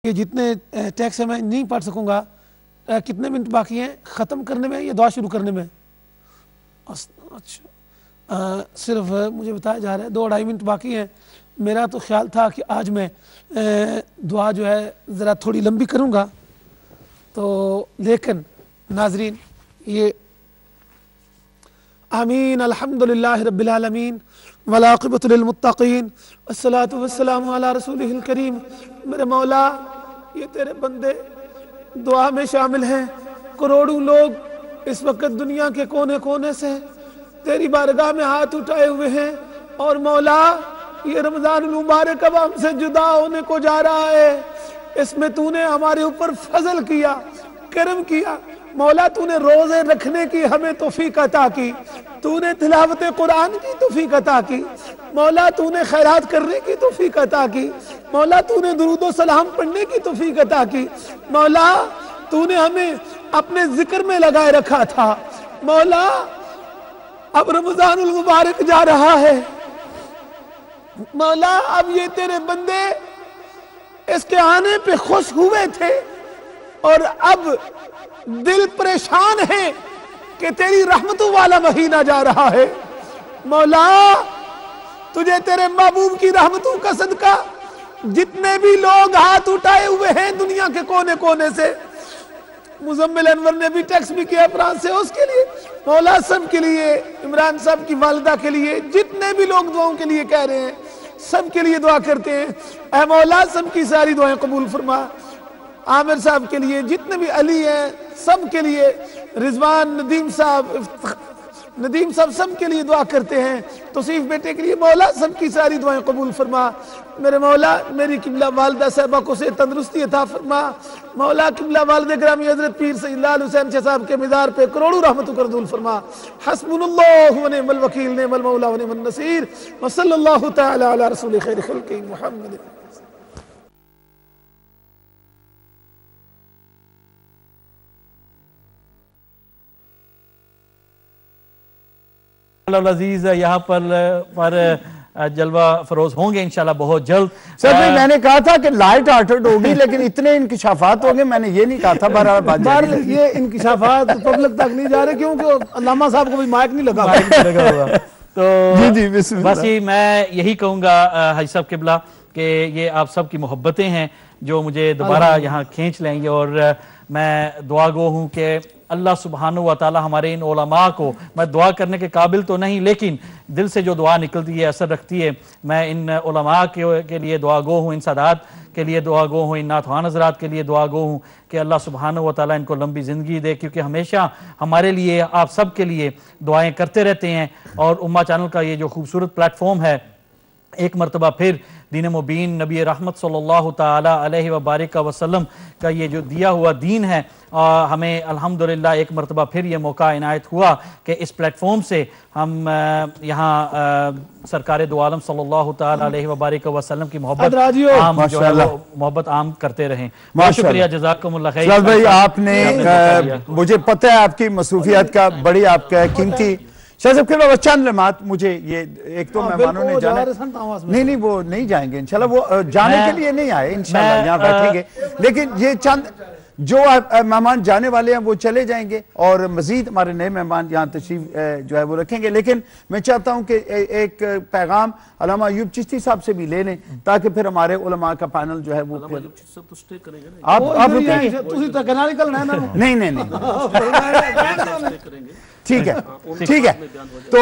یہ جتنے ٹیکس ہیں میں نہیں پڑھ سکوں گا. کتنے منٹ باقی ہیں ختم کرنے میں یا دعا شروع کرنے میں؟ اچھا صرف مجھے بتایا جا رہا ہے 2-2.5 منٹ باقی ہیں. میرا تو خیال تھا کہ آج میں دعا جو ہے ذرا تھوڑی لمبی کروں گا، تو لیکن ناظرین یہ آمین الحمدللہ رب العالمین والعاقبۃ للمتقین والصلاۃ والسلام علی رسولہ الکریم. میرے مولا یہ تیرے بندے دعا میں شامل ہیں. کروڑوں لوگ اس وقت دنیا کے کونے کونے سے تیری بارگاہ میں ہاتھ اٹھائے ہوئے ہیں، اور مولا یہ رمضان المبارک اب ہم سے جدا ہونے کو جا رہا ہے. اس میں تو نے ہمارے اوپر فضل کیا، کرم کیا. مولا تو نے روزے رکھنے کی ہمیں توفیق عطا کی، تو نے تلاوت قرآن کی توفیق عطا کی، مولا تو نے خیرات کرنے کی توفیق عطا کی، مولا تو نے درود و سلام پڑھنے کی توفیق عطا کی. مولا تو نے ہمیں اپنے ذکر میں لگائے رکھا تھا. مولا اب رمضان المبارک جا رہا ہے. مولا اب یہ تیرے بندے اس کے آنے پہ خوش ہوئے تھے، اور اب دل پریشان ہے کہ تیری رحمتوں والا مہینہ جا رہا ہے. مولا تجھے تیرے محبوب کی رحمتوں کا صدقہ جتنے بھی لوگ ہاتھ اٹھائے ہوئے ہیں دنیا کے کونے کونے سے، مزمل انور نے بھی ٹیکس بھی کیا فرانس سے، اس کے لیے مولا سب کے لیے، عمران صاحب کی والدہ کے لیے، جتنے بھی لوگ دعاؤں کے لیے کہہ رہے ہیں سب کے لیے دعا کرتے ہیں. اے مولا سب کی ساری دعائیں قبول فرما. عامر صاحب کے لیے، جتنے بھی علی ہیں سب کے لیے، رضوان ندیم صاحب سب کے لیے دعا کرتے ہیں. توصیف بیٹے کے لیے مولا سب کی ساری دعائیں قبول فرما. میرے مولا میری قبلہ والدہ صاحبہ کو سے تندرستی عطا فرما. مولا قبلہ والد گرامی حضرت پیر سید لال حسین شاہ صاحب کے مزار پہ کروڑوں رحمتوں کا نزول فرما. حسبنا اللہ ونعم الوکیل نعم المولا ونعم النصیر وصلی اللہ تعالی علی رسول خیر خلق محمد. عزیز یہاں پر جلوہ فروز ہوں گے انشاءاللہ بہت جلد. سر میں نے کہا تھا کہ لائٹ ہارٹڈ ہوگی، لیکن اتنے انکشافات ہوں گے میں نے یہ نہیں کہا تھا. بہرحال یہ انکشافات پبلک تک نہیں جا رہے کیونکہ علامہ صاحب کو بھی مائک نہیں لگا ہوا. تو بس میں یہی کہوں گا حاجی صاحب قبلہ کہ یہ آپ سب کی محبتیں ہیں جو مجھے دوبارہ یہاں کھینچ لیں گے، اور میں دعا گو ہوں کہ اللہ سبحانہ و تعالی ہمارے ان علماء کو، میں دعا کرنے کے قابل تو نہیں لیکن دل سے جو دعا نکلتی ہے اثر رکھتی ہے، میں ان علماء کے لیے دعا گو ہوں، ان سادات کے لیے دعا گو ہوں، ان ناتھوان حضرات کے لیے دعا گو ہوں کہ اللہ سبحانہ و تعالی ان کو لمبی زندگی دے، کیونکہ ہمیشہ ہمارے لیے آپ سب کے لیے دعائیں کرتے رہتے ہیں. اور امہ چینل کا یہ جو خوبصورت پلیٹ فارم ہے، ایک مرتبہ پھر دین مبین نبی رحمت صلی اللہ تعالی علیہ وبارک وسلم کا یہ جو دیا ہوا دین ہے، ہمیں الحمدللہ ایک مرتبہ پھر یہ موقع عنایت ہوا کہ اس پلیٹ فارم سے ہم یہاں سرکار دو عالم صلی اللہ تعالی علیہ وبارک وسلم کی محبت عام کرتے رہیں. بہت شکریہ، جزاکم اللہ خیر. شاہد بھائی آپ نے، مجھے پتہ ہے آپ کی مصروفیات کا بڑی آپ کا قیمتی، شاہ صاحب کے بابا چند لمحات مجھے یہ ایک تو مہمانوں نے جانا نہیں وہ نہیں جائیں گے انشاءاللہ، وہ جانے کے لیے نہیں آئے انشاءاللہ یہاں بیٹھیں گے، لیکن یہ چند جو مہمان جانے والے ہیں وہ چلے جائیں گے اور مزید ہمارے نئے مہمان یہاں تشریف جو ہے وہ رکھیں گے. لیکن میں چاہتا ہوں کہ ایک پیغام علامہ ایوب چشتی صاحب سے بھی لے لیں تاکہ پھر ہمارے علماء کا پینل جو ہے وہ آپ نہیں ٹھیک ہے. تو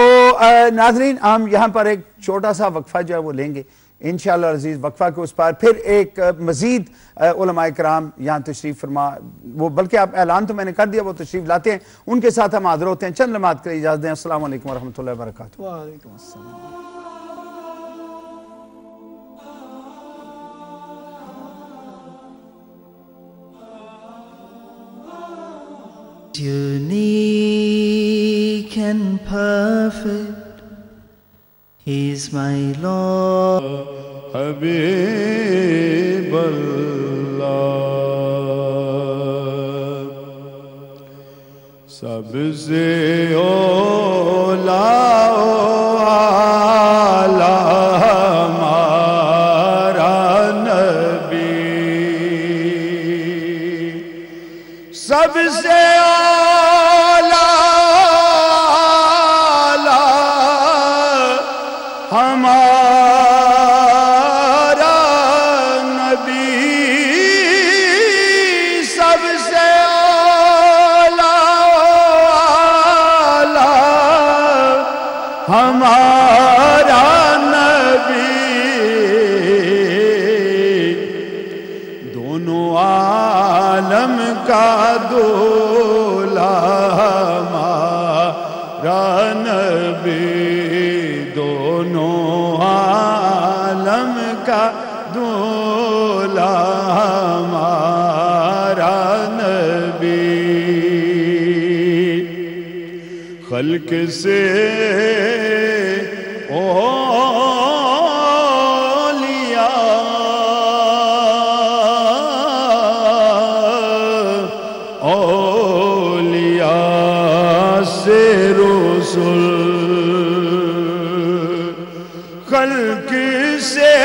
ناظرین ہم یہاں پر ایک چھوٹا سا وقفہ جو ہے وہ لیں گے انشاءاللہ عزیز. وقفہ کے اس پر پھر ایک مزید علماء کرام یہاں تشریف فرما، وہ بلکہ آپ اعلان تو میں نے کر دیا، وہ تشریف لاتے ہیں، ان کے ساتھ ہم حاضر ہوتے ہیں. چند لمحات کے اجازت دیں. السلام علیکم ورحمۃ اللہ وبرکاتہ. وعلیکم السلام. Unique and perfect, He's my Lord. Habib Allah, sabse ola ala hamara nabi. سب سے اعلیٰ ہمارا نبی، سب سے اعلیٰ ہمارا نبی، دونوں عالم کا دولا ہمارا نبی، دونوں عالم کا دولا ہمارا نبی، خلق سے اولیاء سے رسول، خلق سے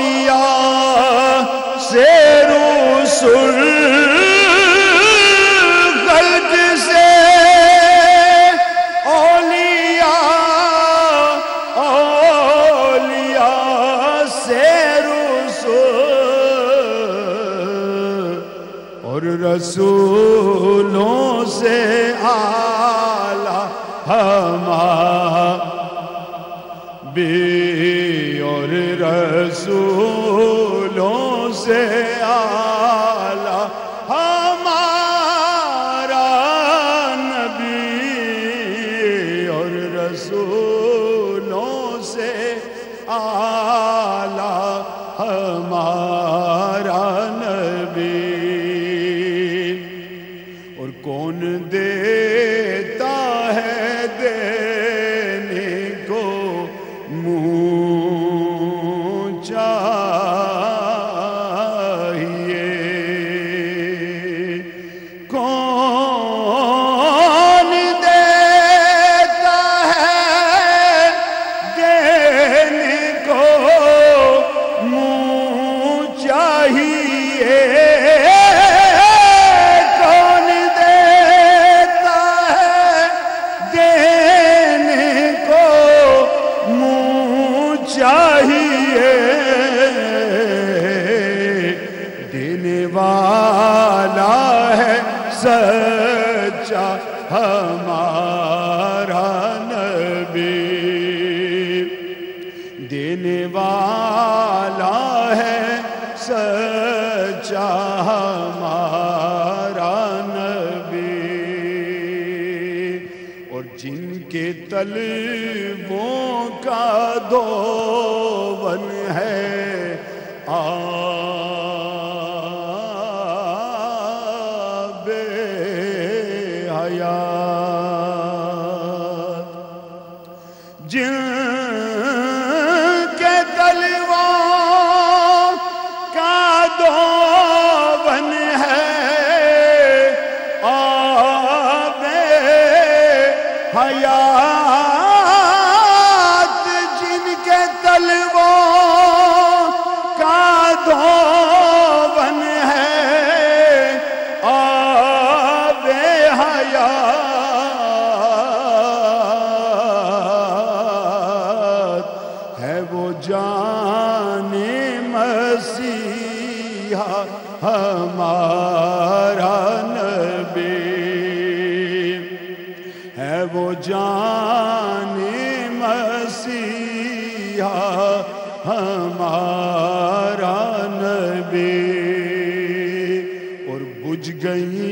اولیاء سے رسول، خلق سے اولیاء سے رسول، اور رسولوں سے اعلیٰ ہمارا بھی، اور رسولوں سے اعلیٰ ہمارا نبی، اور رسولوں سے اعلیٰ ہمارا نبی، اور کون دیتا ہے دینے کو منہ چاہیے، کون دیتا ہے دینے کو منہ چاہیے، کون دیتا ہے دینے کو منہ چاہیے، دینے والا ہے سچا ہمارا نبی، دینے والا ہے سچا ہمارا نبی، اور جن کے طلبوں کا دون ہے آب حیات، جن کے طلبوں کا دون ہے آب حیات، جن کے طلبوں کا دون ہے آب حیات، ہے وہ جان مسیحا ہمارا نبی، ہے وہ جان مسیحا ہمارا نبی، اور بجھ گئی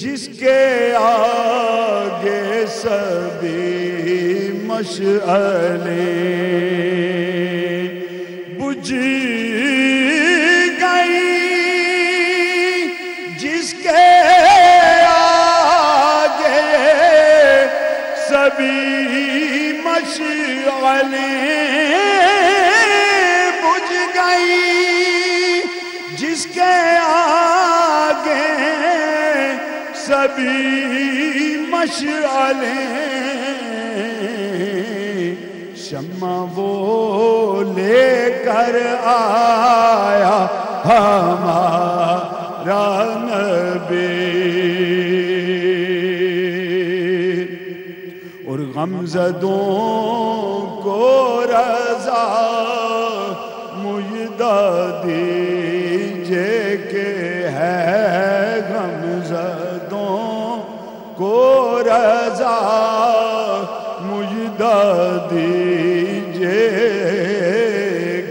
جس کے آگے سبھی مشعلیں، بجھ گئی جس کے آگے سبھی مشعلیں، بجھ گئی جس کے آگے سبھی مشعلیں، شمع شمع وہ لے کر آیا ہمارا نبی، اور غمزدوں کو رضا مجدہ دیجئے کہ ہے غمزدوں کو رضا مجدہ دیجئے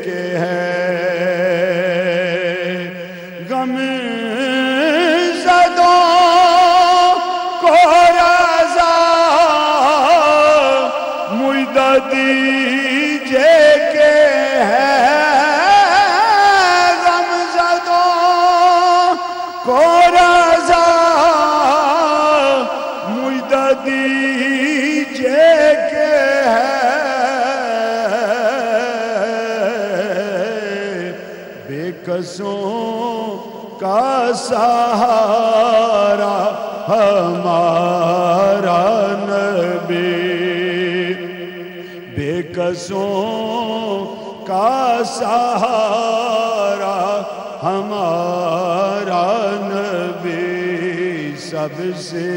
کہ ہے غمزدوں کو رضا مجدہ دیجئے کہ ہے غمزدوں کو رضا مجدہ دیجئے کہ ہے بے کسوں کا سہارا ہمارا نبی، بے کسوں کا سہارا ہمارا نبی، سب سے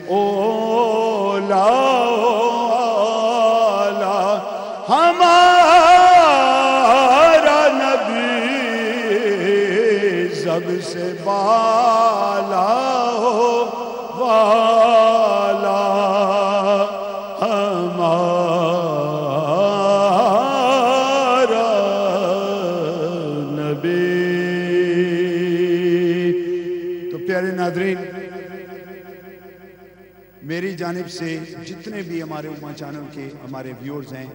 اولا ہمارا نبی، سب سے بالا والا ہمارا نبی۔ تو پیارے ناظرین، میری جانب سے جتنے بھی ہمارے امہ چینل کے ہمارے ویورز ہیں،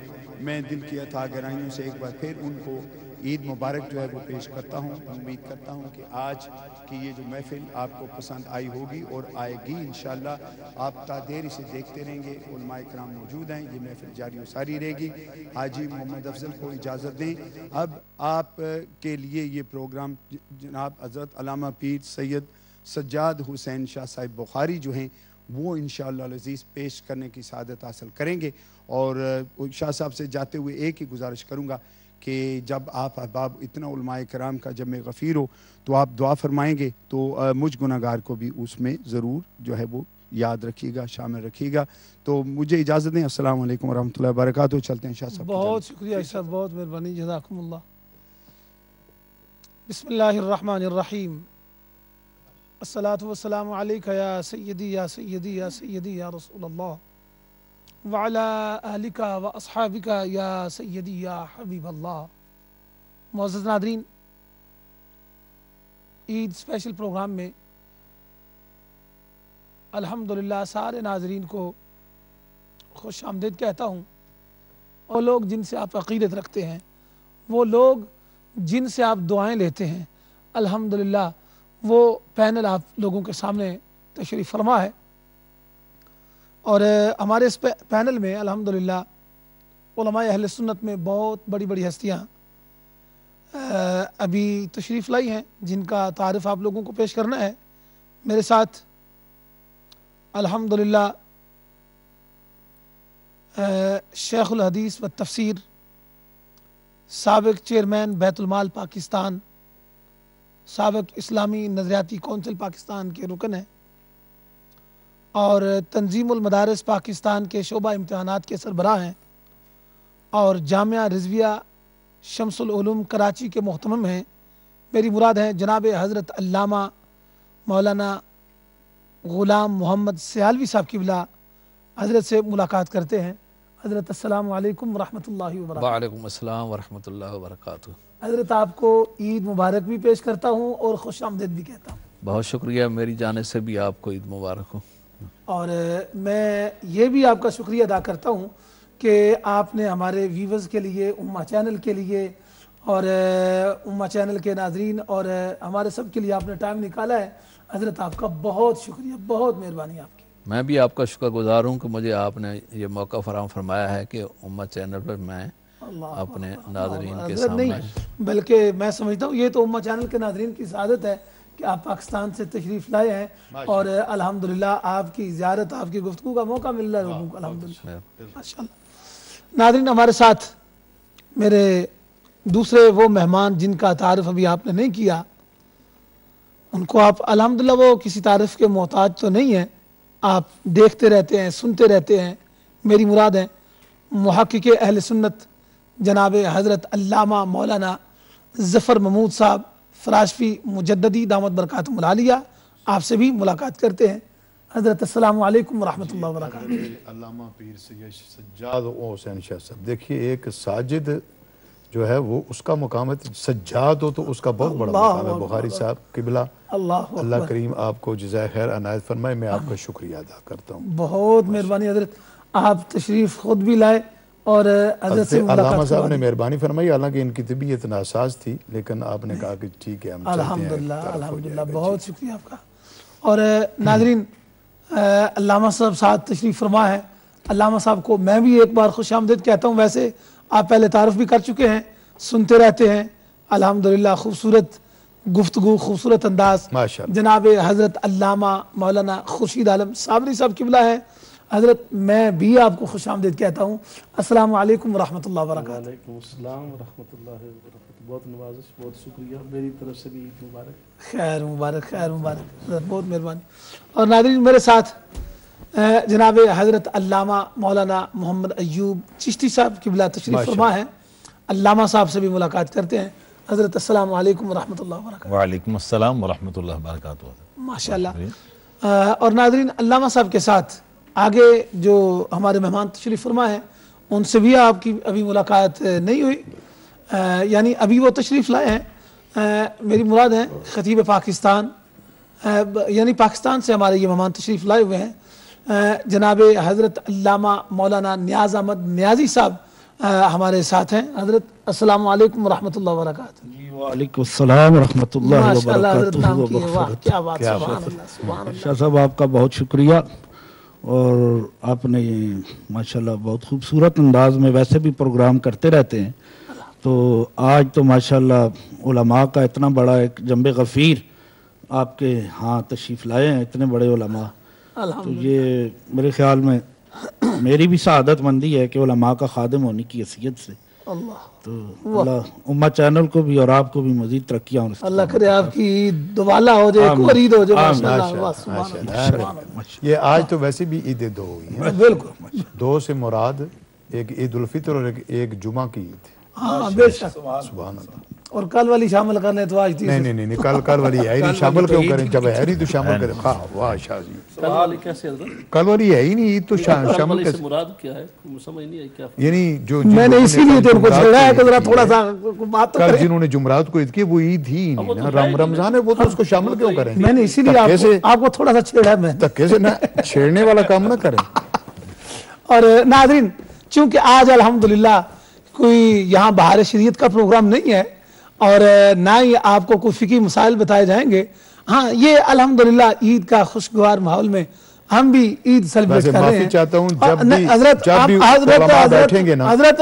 میں دل کی عطا گرائیوں سے ایک بار پھر ان کو عید مبارک جو ہے وہ پیش کرتا ہوں۔ امید کرتا ہوں کہ آج کی یہ جو محفل آپ کو پسند آئی ہوگی اور آئے گی انشاءاللہ۔ آپ تا دیر اسے دیکھتے رہیں گے، علماء کرام موجود ہیں، یہ محفل جاری و ساری رہے گی۔ حاجی محمد افضل کو اجازت دیں۔ اب آپ کے لیے یہ پروگرام جناب حضرت علامہ پیر سید سجاد حسین شاہ صاحب بخاری جو ہیں وہ انشاءاللہ العزیز پیش کرنے کی سعادت حاصل کریں گے۔ اور شاہ صاحب سے جاتے ہوئے ایک ہی گزارش کروں گا کہ جب آپ احباب اتنا علماء کرام کا جمع غفیر ہو تو آپ دعا فرمائیں گے تو مجھ گناہگار کو بھی اس میں ضرور جو ہے وہ یاد رکھیے گا، شامل رکھیے گا۔ تو مجھے اجازت دیں، السلام علیکم ورحمۃ اللہ وبرکاتہ۔ چلتے ہیں شاہ صاحب۔ بہت شکریہ صاحب، بہت مہربانی، جزاکم اللہ۔ بسم اللہ الرحمن الرحیم، الصلاۃ والسلام علیک یا سیدی یا سیدی یا سیدی یا رسول اللہ، وعلی اہلک و اصحابک یا سیدی یا حبیب اللہ۔ معزز ناظرین، عید اسپیشل پروگرام میں الحمدللہ سارے ناظرین کو خوش آمدید کہتا ہوں۔ وہ لوگ جن سے آپ عقیدت رکھتے ہیں، وہ لوگ جن سے آپ دعائیں لیتے ہیں، الحمدللہ وہ پینل آپ لوگوں کے سامنے تشریف فرما ہے۔ اور ہمارے اس پینل میں الحمدللہ علماء اہل سنت میں بہت بڑی بڑی ہستیاں ابھی تشریف لائی ہیں، جن کا تعارف آپ لوگوں کو پیش کرنا ہے۔ میرے ساتھ الحمدللہ شیخ الحدیث و تفسیر، سابق چیئرمین بیت المال پاکستان، سابق اسلامی نظریاتی کونسل پاکستان کے رکن ہیں، اور تنظیم المدارس پاکستان کے شعبہ امتحانات کے سربراہ ہیں، اور جامعہ رضویہ شمس العلوم کراچی کے محتمم ہیں۔ میری مراد ہیں جناب حضرت علامہ مولانا غلام محمد سیالوی صاحب کی بلا حضرت سے ملاقات کرتے ہیں۔ حضرت السلام علیکم ورحمۃ اللہ وبرکاتہ۔ وعلیکم السلام ورحمۃ اللہ وبرکاتہ۔ حضرت آپ کو عید مبارک بھی پیش کرتا ہوں اور خوش آمدید بھی کہتا ہوں۔ بہت شکریہ، میری جانب سے بھی آپ کو عید مبارک ہو۔ اور میں یہ بھی آپ کا شکریہ ادا کرتا ہوں کہ آپ نے ہمارے ویورز کے لیے، امہ چینل کے لیے اور امہ چینل کے ناظرین اور ہمارے سب کے لیے آپ نے ٹائم نکالا ہے۔ حضرت آپ کا بہت شکریہ، بہت مہربانی آپ کی۔ میں بھی آپ کا شکر گزار ہوں کہ مجھے آپ نے یہ موقع فراہم فرمایا ہے کہ امہ چینل پر میں اپنے ناظرین کے سامنے، نہیں بلکہ میں سمجھتا ہوں یہ تو امہ چینل کے ناظرین کی سعادت ہے کہ آپ پاکستان سے تشریف لائے ہیں اور الحمدللہ آپ کی زیارت، آپ کی گفتگو کا موقع مل رہا ہے لوگوں کو، الحمدللہ ماشاءاللہ۔ ناظرین، ہمارے ساتھ میرے دوسرے وہ مہمان جن کا تعارف ابھی آپ نے نہیں کیا، ان کو آپ الحمدللہ وہ کسی تعارف کے محتاج تو نہیں ہیں، آپ دیکھتے رہتے ہیں، سنتے رہتے ہیں، میری مراد ہے محقق اہل سنت جناب حضرت علامہ مولانا ظفر محمود صاحب فراشفی مجددی دامت برکاتہم العالیہ، آپ سے بھی ملاقات کرتے ہیں۔ حضرت السلام علیکم ورحمۃ اللہ وبرکاتہ۔ علامہ پیر سید سجاد و حسین شاہ صاحب، دیکھیے ایک ساجد جو ہے وہ اس کا مقام ہے، سجاد ہو تو اس کا بہت بڑا مقام ہے۔ بخاری صاحب قبلہ، اللہ کریم آپ کو جزائے خیر عنایت فرمائے، میں آپ کا شکریہ ادا کرتا ہوں۔ بہت مہربانی حضرت، آپ تشریف خود بھی لائے اور حضرت سے علامہ ملاقات صاحب نے مہربانی فرمائی، حالانکہ ان کی طبیعت ناساز تھی، لیکن آپ نے کہا کہ ٹھیک ہے ہم چلتے ہیں۔ الحمدللہ الحمدللہ، بہت شکریہ آپ کا۔ اور ناظرین، علامہ صاحب ساتھ تشریف فرما ہے۔ علامہ صاحب کو میں بھی ایک بار خوش آمدید کہتا ہوں، ویسے آپ پہلے تعارف بھی کر چکے ہیں، سنتے رہتے ہیں الحمدللہ، خوبصورت گفتگو، خوبصورت انداز۔ جناب حضرت علامہ مولانا خورشید عالم صابری صاحب قبلہ ہے۔ حضرت میں بھی آپ کو خوش آمدید کہتا ہوں، السلام علیکم ورحمۃ اللہ وبرکاتہ۔ وعلیکم السلام ورحمۃ اللہ وبرکاتہ، بہت نوازش، بہت شکریہ، میری طرف سے بھی عید مبارک۔ خیر مبارک، خیر مبارک، حضرت بہت مہربانی۔ اور ناظرین، میرے ساتھ جناب حضرت علامہ مولانا محمد ایوب چشتی صاحب قبلہ تشریف فرما ہے، علامہ صاحب سے بھی ملاقات کرتے ہیں۔ حضرت السلام علیکم ورحمۃ اللہ وبرکاتہ۔ وعلیکم السلام ورحمۃ اللہ وبرکاتہ۔ ماشاءاللہ۔ اور ناظرین، علامہ صاحب کے ساتھ آگے جو ہمارے مہمان تشریف فرما ہیں ان سے بھی آپ کی ابھی ملاقات نہیں ہوئی، یعنی ابھی وہ تشریف لائے ہیں، میری مراد ہے خطیب پاکستان، یعنی پاکستان سے ہمارے یہ مہمان تشریف لائے ہوئے ہیں، جناب حضرت علامہ مولانا نیاز احمد نیازی صاحب ہمارے ساتھ ہیں۔ حضرت السلام علیکم ورحمۃ اللہ وبرکاتہ۔ جی وعلیکم السلام ورحمۃ اللہ وبرکاتہ۔ کیا بات، سبحان اللہ، سبحان اللہ۔ شاہ صاحب آپ کا بہت شکریہ، اور آپ نے ماشاءاللہ بہت خوبصورت انداز میں ویسے بھی پروگرام کرتے رہتے ہیں، تو آج تو ماشاءاللہ علماء کا اتنا بڑا ایک جنب غفیر آپ کے ہاں تشریف لائے ہیں، اتنے بڑے علماء، تو یہ میرے خیال میں میری بھی سعادت مندی ہے کہ علماء کا خادم ہونے کی حیثیت سے، تو اللہ امہ چینل کو بھی اور آپ کو بھی مزید ترقیاں ہوں۔ اللہ کرے آپ کی عید دوبالہ ہو جائے، ایک اور عید ہو جائے۔ یہ آج تو ویسے بھی عید دو ہوئی ہیں، بالکل، دو سے مراد ایک عید الفطر اور ایک جمعہ کی عید۔ ہاں بے شک، سبحان اللہ۔ اور کل والی شامل کر لیں تو آج تھی۔ نہیں، کل والی ہے ہی نہیں، شامل کیوں کریں؟ جب ہے نہیں تو شامل کریں۔ واہ شاہ جی، کل والی کیسے حضرت؟ کل والی ہے ہی نہیں، عید تو شامل کیسے؟ مراد کیا ہے سمجھ نہیں آئی کیا؟ یعنی جو میں نے اسی لیے تو ان کو چھیڑا ہے کہ ذرا تھوڑا سا بات تو کل کریں۔ جنہوں نے جمعرات کو عید کی وہ عید ہی نہیں نا، رمضان ہے، وہ تو اس کو شامل کیوں کریں؟ میں نے اسی لیے آپ کو تھوڑا سا چھیڑا ہے، میں دھکے سے نہ چھیڑنے والا کام نہ کریں۔ اور ناظرین، چونکہ آج الحمدللہ کوئی یہاں بہار شریعت کا پروگرام نہیں ہے اور نہ ہی آپ کو کوئی فقہی مسائل بتائے جائیں گے، ہاں یہ الحمدللہ عید کا خوشگوار ماحول میں ہم بھی عید سیلیبریٹ کر رہے ہیں۔ معافی چاہتا ہوں، جب بھی علماء بیٹھیں گے نا، حضرت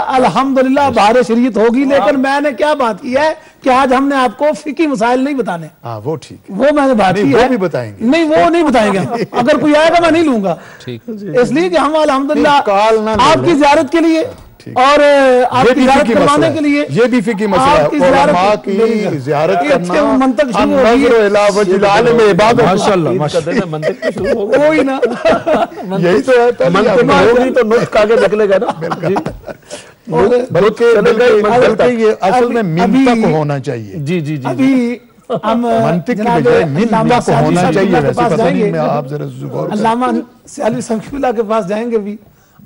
الحمدللہ بہار شریعت ہوگی، لیکن میں نے کیا بات کی ہے کہ آج ہم نے آپ کو فقہی مسائل نہیں بتانے، وہ ٹھیک، وہ میں نے بات کی ہے، وہ بھی بتائیں گے، نہیں وہ نہیں بتائیں گے، اگر کوئی آئے گا میں نہیں لوں گا، اس لیے کہ ہم الحمدللہ آپ کی زیارت کے لیے اور آپ کی زیارت کروانے کے لیے، یہ بھی فقہی مسئلہ ہے، علماء کی زیارت کرنا، منطق شروع ہو گئی ہے، ماشاءاللہ ماشاءاللہ، منطق تو شروع ہو گئی، وہی نا، یہی تو ہے، منطق میں ہوگی تو نطق آگے نکلے گا نا، بلکہ یہ اصل میں منطق ہونا چاہیے۔ جی جی جی، ابھی ہم منطق کی بجائے منطق ہونا چاہیے، ویسے پتہ نہیں، میں آپ ذرا غور کریں۔ علامہ سیالوی سمکیولہ کے پاس جائیں گے بھی،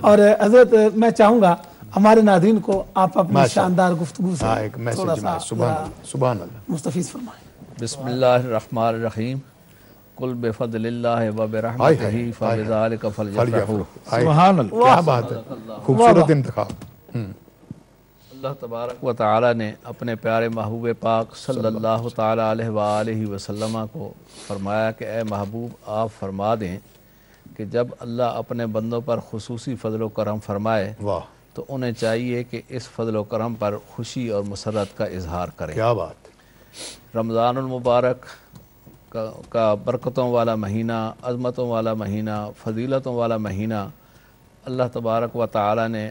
اور حضرت میں چاہوں گا ہمارے ناظرین کو آپ اپنی شاندار گفتگو سے تھوڑا سا سبحان اللہ مستفیض فرمائیں۔ بسم اللہ الرحمن الرحیم، قل بفضل اللہ و برحمتہ فبذلک فلیفرحوا۔ سبحان اللہ، کیا بات ہے، خوبصورت انتخاب۔ اللہ تبارک و تعالی نے اپنے پیارے محبوب پاک صلی اللہ تعالی علیہ وآلہ وسلم کو فرمایا کہ اے محبوب آپ فرما دیں کہ جب اللہ اپنے بندوں پر خصوصی فضل و کرم فرمائے تو انہیں چاہیے کہ اس فضل و کرم پر خوشی اور مسرت کا اظہار کریں۔ کیا بات، رمضان المبارک کا برکتوں والا مہینہ، عظمتوں والا مہینہ، فضیلتوں والا مہینہ اللہ تبارک و تعالی نے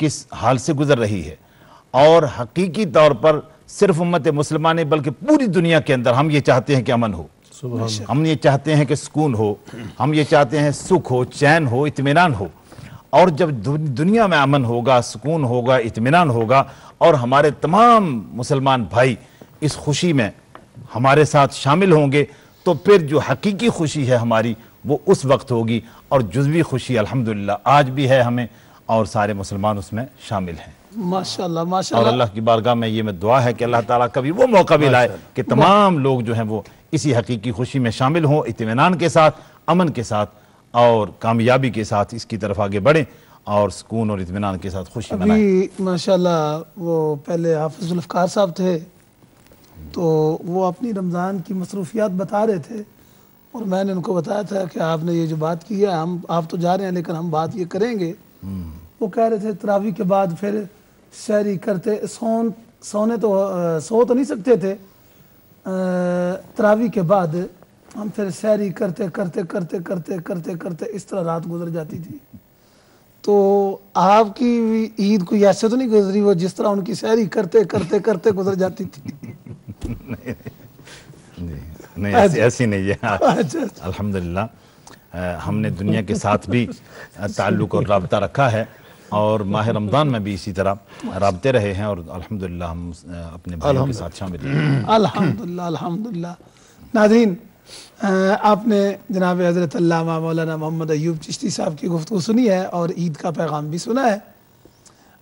کس حال سے گزر رہی ہے، اور حقیقی طور پر صرف امت مسلمہ نہیں بلکہ پوری دنیا کے اندر ہم یہ چاہتے ہیں کہ امن ہو، ہم یہ چاہتے ہیں کہ سکون ہو، ہم یہ چاہتے ہیں سکھ ہو، چین ہو، اطمینان ہو. اور جب دنیا میں امن ہوگا، سکون ہوگا، اطمینان ہوگا، اور ہمارے تمام مسلمان بھائی اس خوشی میں ہمارے ساتھ شامل ہوں گے، تو پھر جو حقیقی خوشی ہے ہماری وہ اس وقت ہوگی. اور جزوی خوشی الحمدللہ آج بھی ہے ہمیں، اور سارے مسلمان اس میں شامل ہیں. ماشاءاللہ اور ماشاءاللہ. اللہ کی بارگاہ میں یہ دعا ہے کہ اللہ تعالیٰ کبھی وہ موقع بھی لائے کہ تمام لوگ جو ہیں وہ اسی حقیقی خوشی میں شامل ہوں، اطمینان کے ساتھ، امن کے ساتھ اور کامیابی کے ساتھ اس کی طرف آگے بڑھیں، اور سکون اور اطمینان کے ساتھ خوشی منائیں. ابھی ماشاءاللہ وہ پہلے حافظ ذوالفقار صاحب تھے، تو وہ اپنی رمضان کی مصروفیات بتا رہے تھے، اور میں نے ان کو بتایا تھا کہ آپ نے یہ جو بات کی ہے، آپ تو جا رہے ہیں لیکن ہم بات یہ کریں گے. وہ کہہ رہے تھے تراویح کے بعد پھر سحری کرتے، سو تو نہیں سکتے تھے، تراویح کے بعد ہم پھر سحری کرتے کرتے کرتے کرتے کرتے کرتے اس طرح رات گزر جاتی تھی. تو آپ کی عید کوئی ایسے تو نہیں گزری وہ جس طرح ان کی سحری کرتے کرتے کرتے گزر جاتی تھی؟ نہیں ایسی نہیں ہے. الحمدللہ ہم نے دنیا کے ساتھ بھی تعلق اور رابطہ رکھا ہے، اور ماہ رمضان میں بھی اسی طرح رابطے رہے ہیں، اور الحمدللہ ہم اپنے بھائیوں کے ساتھ شامل ہیں. الحمدللہ الحمدللہ. ناظرین، آپ نے جناب حضرت علامہ مولانا محمد ایوب چشتی صاحب کی گفتگو سنی ہے اور عید کا پیغام بھی سنا ہے.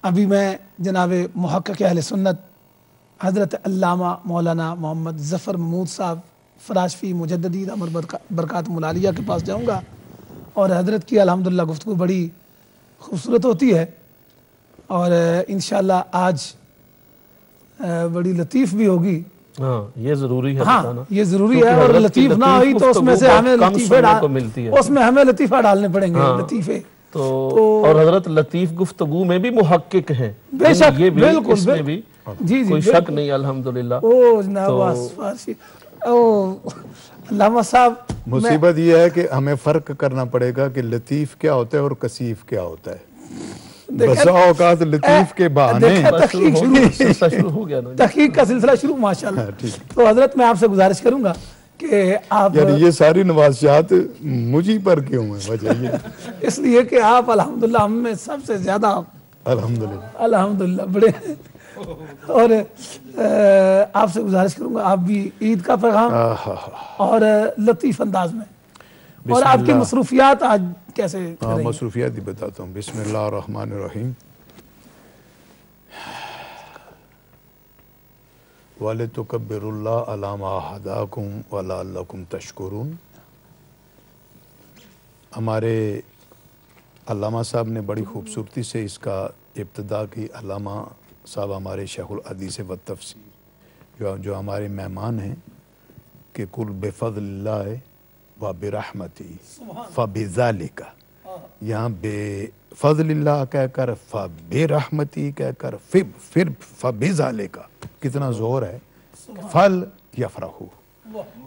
ابھی میں جناب محقق اہل سنت حضرت علامہ مولانا محمد ظفر محمود صاحب فراشفی مجددی دامت برکاتہم العالیہ کے پاس جاؤں گا، اور حضرت کی الحمدللہ گفتگو بڑی خوبصورت ہوتی ہے، اور انشاءاللہ آج بڑی لطیف بھی ہوگی. ہاں یہ ضروری ہے ہاں بتانا، یہ ضروری ہے، اور لطیف نہ ہوئی تو اس میں سے ہمیں لطیفہ ڈالنے پڑیں گے. لطیفے تو اور حضرت لطیف گفتگو میں بھی محقق ہیں، بے شک، یہ بھی بالکل اس میں بھی جی کوئی شک نہیں الحمدللہ. او جناب فارسی، او علامہ صاحب، مصیبت یہ ہے کہ ہمیں فرق کرنا پڑے گا کہ لطیف کیا ہوتا ہے اور کثیف کیا ہوتا ہے. بسا اوقات لطیف کے بہانے شروع ہو گیا نا تحقیق کا سلسلہ شروع. ماشاءاللہ. تو حضرت میں آپ سے گزارش کروں گا کہ آپ، یعنی یہ ساری نوازشات مجھے پر کیوں ہیں؟ وجہ یہ اس لیے کہ آپ الحمدللہ ہم میں سب سے زیادہ الحمدللہ بڑے ہیں، اور آپ سے گزارش کروں گا آپ بھی عید کا پیغام اور لطیف انداز میں، اور آپ کی مصروفیات آج کیسے کریں؟ مصروفیات ہی بتاتا ہوں. بسم اللہ الرحمن الرحیم. وَلِتُكَبِّرُوا اللَّهَ عَلَى مَا هَدَاكُمْ وَلَعَلَّكُمْ تَشْكُرُونَ. ہمارے علامہ صاحب نے بڑی خوبصورتی سے اس کا ابتدا کی. علامہ صاحب ہمارے شیخ الحدیث و تفسیر جو ہمارے مہمان ہیں، کہ کل بفضل اللہ و برحمتی فبذالک، یہاں بے فضل اللہ کہہ کر فبرحمتی کہہ کر پھر فبذالک، کتنا زور ہے. فل یفرحو،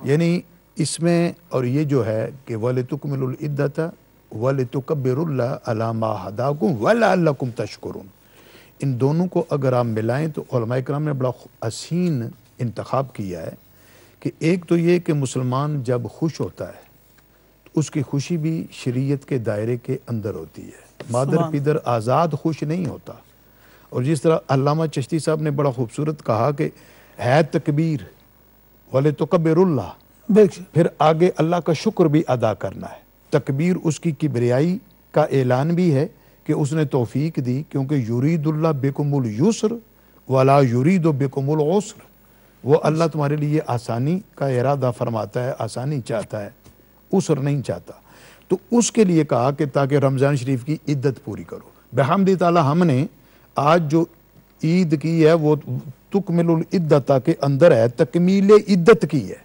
یعنی اس میں، اور یہ جو ہے کہ وَلِتُكْمِلُوا الْعِدَّةَ وَلِتُكَبِّرُوا اللَّهَ عَلَى مَا هَدَاكُمْ وَلَعَلَّكُمْ تَشْكُرُونَ. ان دونوں کو اگر آپ ملائیں تو علماء کرام نے بڑا حسین انتخاب کیا ہے، کہ ایک تو یہ کہ مسلمان جب خوش ہوتا ہے تو اس کی خوشی بھی شریعت کے دائرے کے اندر ہوتی ہے. مادر پیدر آزاد خوش نہیں ہوتا. اور جس طرح علامہ چشتی صاحب نے بڑا خوبصورت کہا کہ ہے تکبیر وَلِتُكَبِّرُوا اللَّهَ، پھر آگے اللہ کا شکر بھی ادا کرنا ہے. تکبیر اس کی کبریائی کا اعلان بھی ہے کہ اس نے توفیق دی، کیونکہ یرید اللہ بکم اليسر ولا یرید بکم العسر. وہ اللہ تمہارے لیے آسانی کا ارادہ فرماتا ہے، آسانی چاہتا ہے، عسر نہیں چاہتا. تو اس کے لیے کہا کہ تاکہ رمضان شریف کی عدت پوری کرو. بحمد تعالی ہم نے آج جو عید کی ہے وہ تکمل العدت کے اندر ہے، تکمیل عدت کی ہے.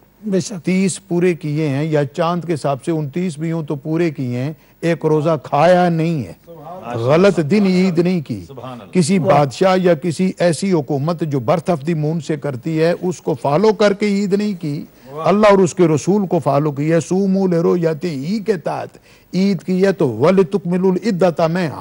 30 پورے کیے ہیں، یا چاند کے حساب سے 29 بھی ہوں تو پورے کیے ہیں. ایک روزہ کھایا نہیں ہے، غلط دن عید نہیں کی. کسی بادشاہ یا کسی ایسی حکومت جو برتھ آف دی مون سے کرتی ہے اس کو فالو کر کے عید نہیں کی، اللہ اور اس کے رسول کو فالو کی ہے. سوموا لرؤیتہ کے تحت عید کی ہے. تو وَلِتُكْمِلُوا الْعِدَّةَ میں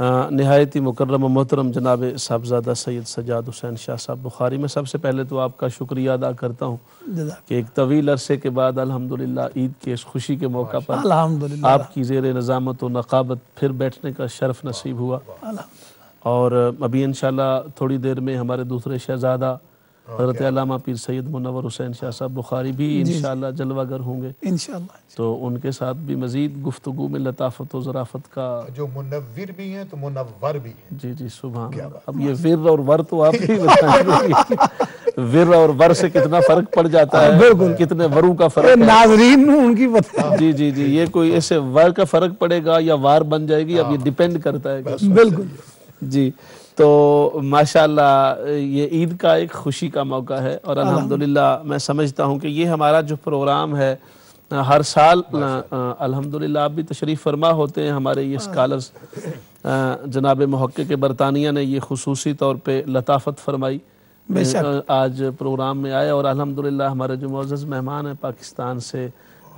نہایت ہی مکرم و محترم جناب صاحبزادہ سید سجاد حسین شاہ صاحب بخاری، میں سب سے پہلے تو آپ کا شکریہ ادا کرتا ہوں کہ ایک طویل عرصے کے بعد الحمدللہ عید کے اس خوشی کے موقع پر آپ کی زیر نظامت و نقابت پھر بیٹھنے کا شرف نصیب ہوا، اور ابھی انشاءاللہ تھوڑی دیر میں ہمارے دوسرے شہزادہ حضرت علامہ پیر سید منور حسین شاہ صاحب بخاری بھی انشاءاللہ جلوہ گر ہوں گے انشاءاللہ، تو ان کے ساتھ بھی مزید گفتگو میں لطافت و ظرافت کا، جو منور بھی ہیں تو منور بھی ہیں، جی جی سبحان اللہ۔ اب یہ ور اور ور تو آپ ہی بتائیں، ور اور ور سے کتنا فرق پڑ جاتا ہے، کتنے وروں کا فرق ہے، ناظرین ان کی بتا، جی جی جی یہ کوئی ایسے ور کا فرق پڑے گا یا وار بن جائے گی، اب یہ ڈیپینڈ کرتا ہے بالکل جی۔ تو ماشاءاللہ یہ عید کا ایک خوشی کا موقع ہے، اور الحمدللہ میں سمجھتا ہوں کہ یہ ہمارا جو پروگرام ہے ہر سال الحمدللہ آپ بھی تشریف فرما ہوتے ہیں، ہمارے یہ اسکالرز جناب محقق برطانیہ نے یہ خصوصی طور پہ لطافت فرمائی، آج پروگرام میں آئے، اور الحمدللہ ہمارے جو معزز مہمان ہیں پاکستان سے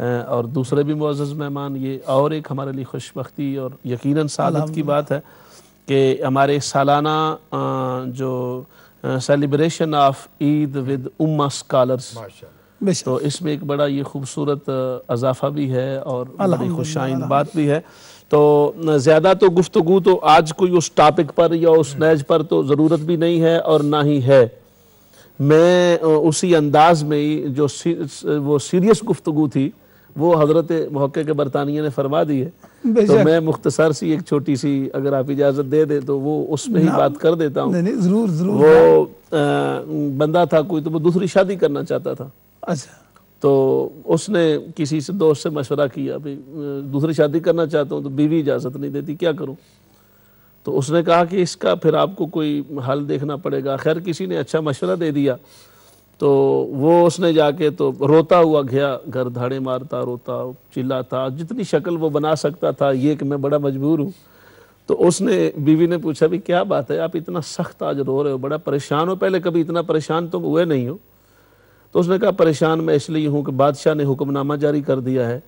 اور دوسرے بھی معزز مہمان، یہ اور ایک ہمارے لیے خوشبختی اور یقیناً سعادت کی بات ہے کہ ہمارے سالانہ جو سیلیبریشن آف عید ود امہ اسکالرز، تو اس میں ایک بڑا یہ خوبصورت اضافہ بھی ہے اور بڑی خوش آئند بات بھی ہے۔ تو زیادہ تو گفتگو تو آج کوئی اس ٹاپک پر یا اس نیج پر تو ضرورت بھی نہیں ہے اور نہ ہی ہے، میں اسی انداز میں جو وہ سیریس گفتگو تھی وہ حضرت محقق برطانیہ نے فرما دی ہے، تو میں مختصر سی ایک چھوٹی سی اگر آپ اجازت دے دیں تو وہ اس میں ہی بات کر دیتا ہوں۔ ضرور ضرور۔ وہ بندہ تھا کوئی، تو وہ دوسری شادی کرنا چاہتا تھا، اچھا، تو اس نے کسی سے دوست سے مشورہ کیا، بھئی دوسری شادی کرنا چاہتا ہوں تو بیوی اجازت نہیں دیتی، کیا کروں؟ تو اس نے کہا کہ اس کا پھر آپ کو کوئی حل دیکھنا پڑے گا۔ خیر کسی نے اچھا مشورہ دے دیا، تو وہ اس نے جا کے تو روتا ہوا گیا گھر، دھاڑے مارتا روتا چلاتا، جتنی شکل وہ بنا سکتا تھا یہ کہ میں بڑا مجبور ہوں۔ تو اس نے بیوی نے پوچھا بھی کیا بات ہے، آپ اتنا سخت آج رو رہے ہو، بڑا پریشان ہو، پہلے کبھی اتنا پریشان تم ہوئے نہیں ہو؟ تو اس نے کہا پریشان میں اس لیے ہوں کہ بادشاہ نے حکم نامہ جاری کر دیا ہے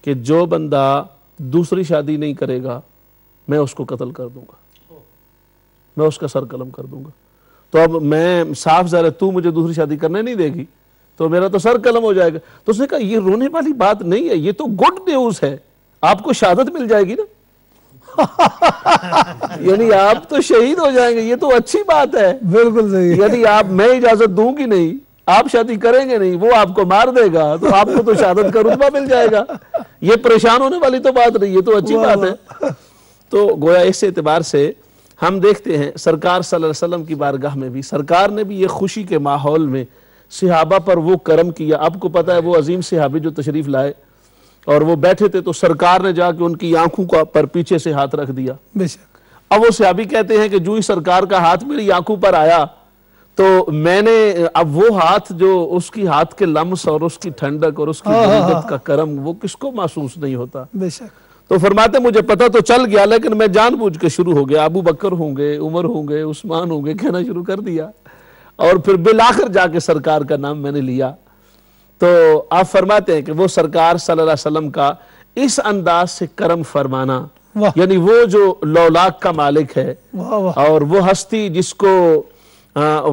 کہ جو بندہ دوسری شادی نہیں کرے گا میں اس کو قتل کر دوں گا، میں اس کا سر قلم کر دوں گا۔ تو اب میں صاف ظاہر ہے تو مجھے دوسری شادی کرنے نہیں دے گی تو میرا تو سر قلم ہو جائے گا۔ تو اس نے کہا یہ رونے والی بات نہیں ہے، یہ تو گڈ نیوز ہے، آپ کو شہادت مل جائے گی نا، یعنی آپ تو شہید ہو جائیں گے، یہ تو اچھی بات ہے، بالکل صحیح، یعنی آپ میں اجازت دوں گی نہیں، آپ شادی کریں گے نہیں، وہ آپ کو مار دے گا تو آپ کو تو شہادت کا رتبہ مل جائے گا، یہ پریشان ہونے والی تو بات نہیں، یہ تو اچھی بات ہے۔ تو گویا اس اعتبار سے ہم دیکھتے ہیں سرکار صلی اللہ علیہ وسلم کی بارگاہ میں بھی سرکار نے بھی یہ خوشی کے ماحول میں صحابہ پر وہ کرم کیا۔ آپ کو پتا ہے وہ عظیم صحابی جو تشریف لائے اور وہ بیٹھے تھے تو سرکار نے جا کے ان کی آنکھوں پر پیچھے سے ہاتھ رکھ دیا۔ بے شک۔ اب وہ صحابی کہتے ہیں کہ جو ہی سرکار کا ہاتھ میری آنکھوں پر آیا تو میں نے اب وہ ہاتھ جو اس کی ہاتھ کے لمس اور اس کی ٹھنڈک اور اس کی بردت کا کرم وہ کس کو محسوس نہیں ہوتا۔ بے شک۔ تو فرماتے مجھے پتہ تو چل گیا لیکن میں جان بوجھ کے شروع ہو گیا، ابو بکر ہوں گے، عمر ہوں گے، عثمان ہوں گے کہنا شروع کر دیا، اور پھر بالآخر جا کے سرکار کا نام میں نے لیا۔ تو آپ فرماتے ہیں کہ وہ سرکار صلی اللہ علیہ وسلم کا اس انداز سے کرم فرمانا، یعنی وہ جو لولاک کا مالک ہے اور وہ ہستی جس کو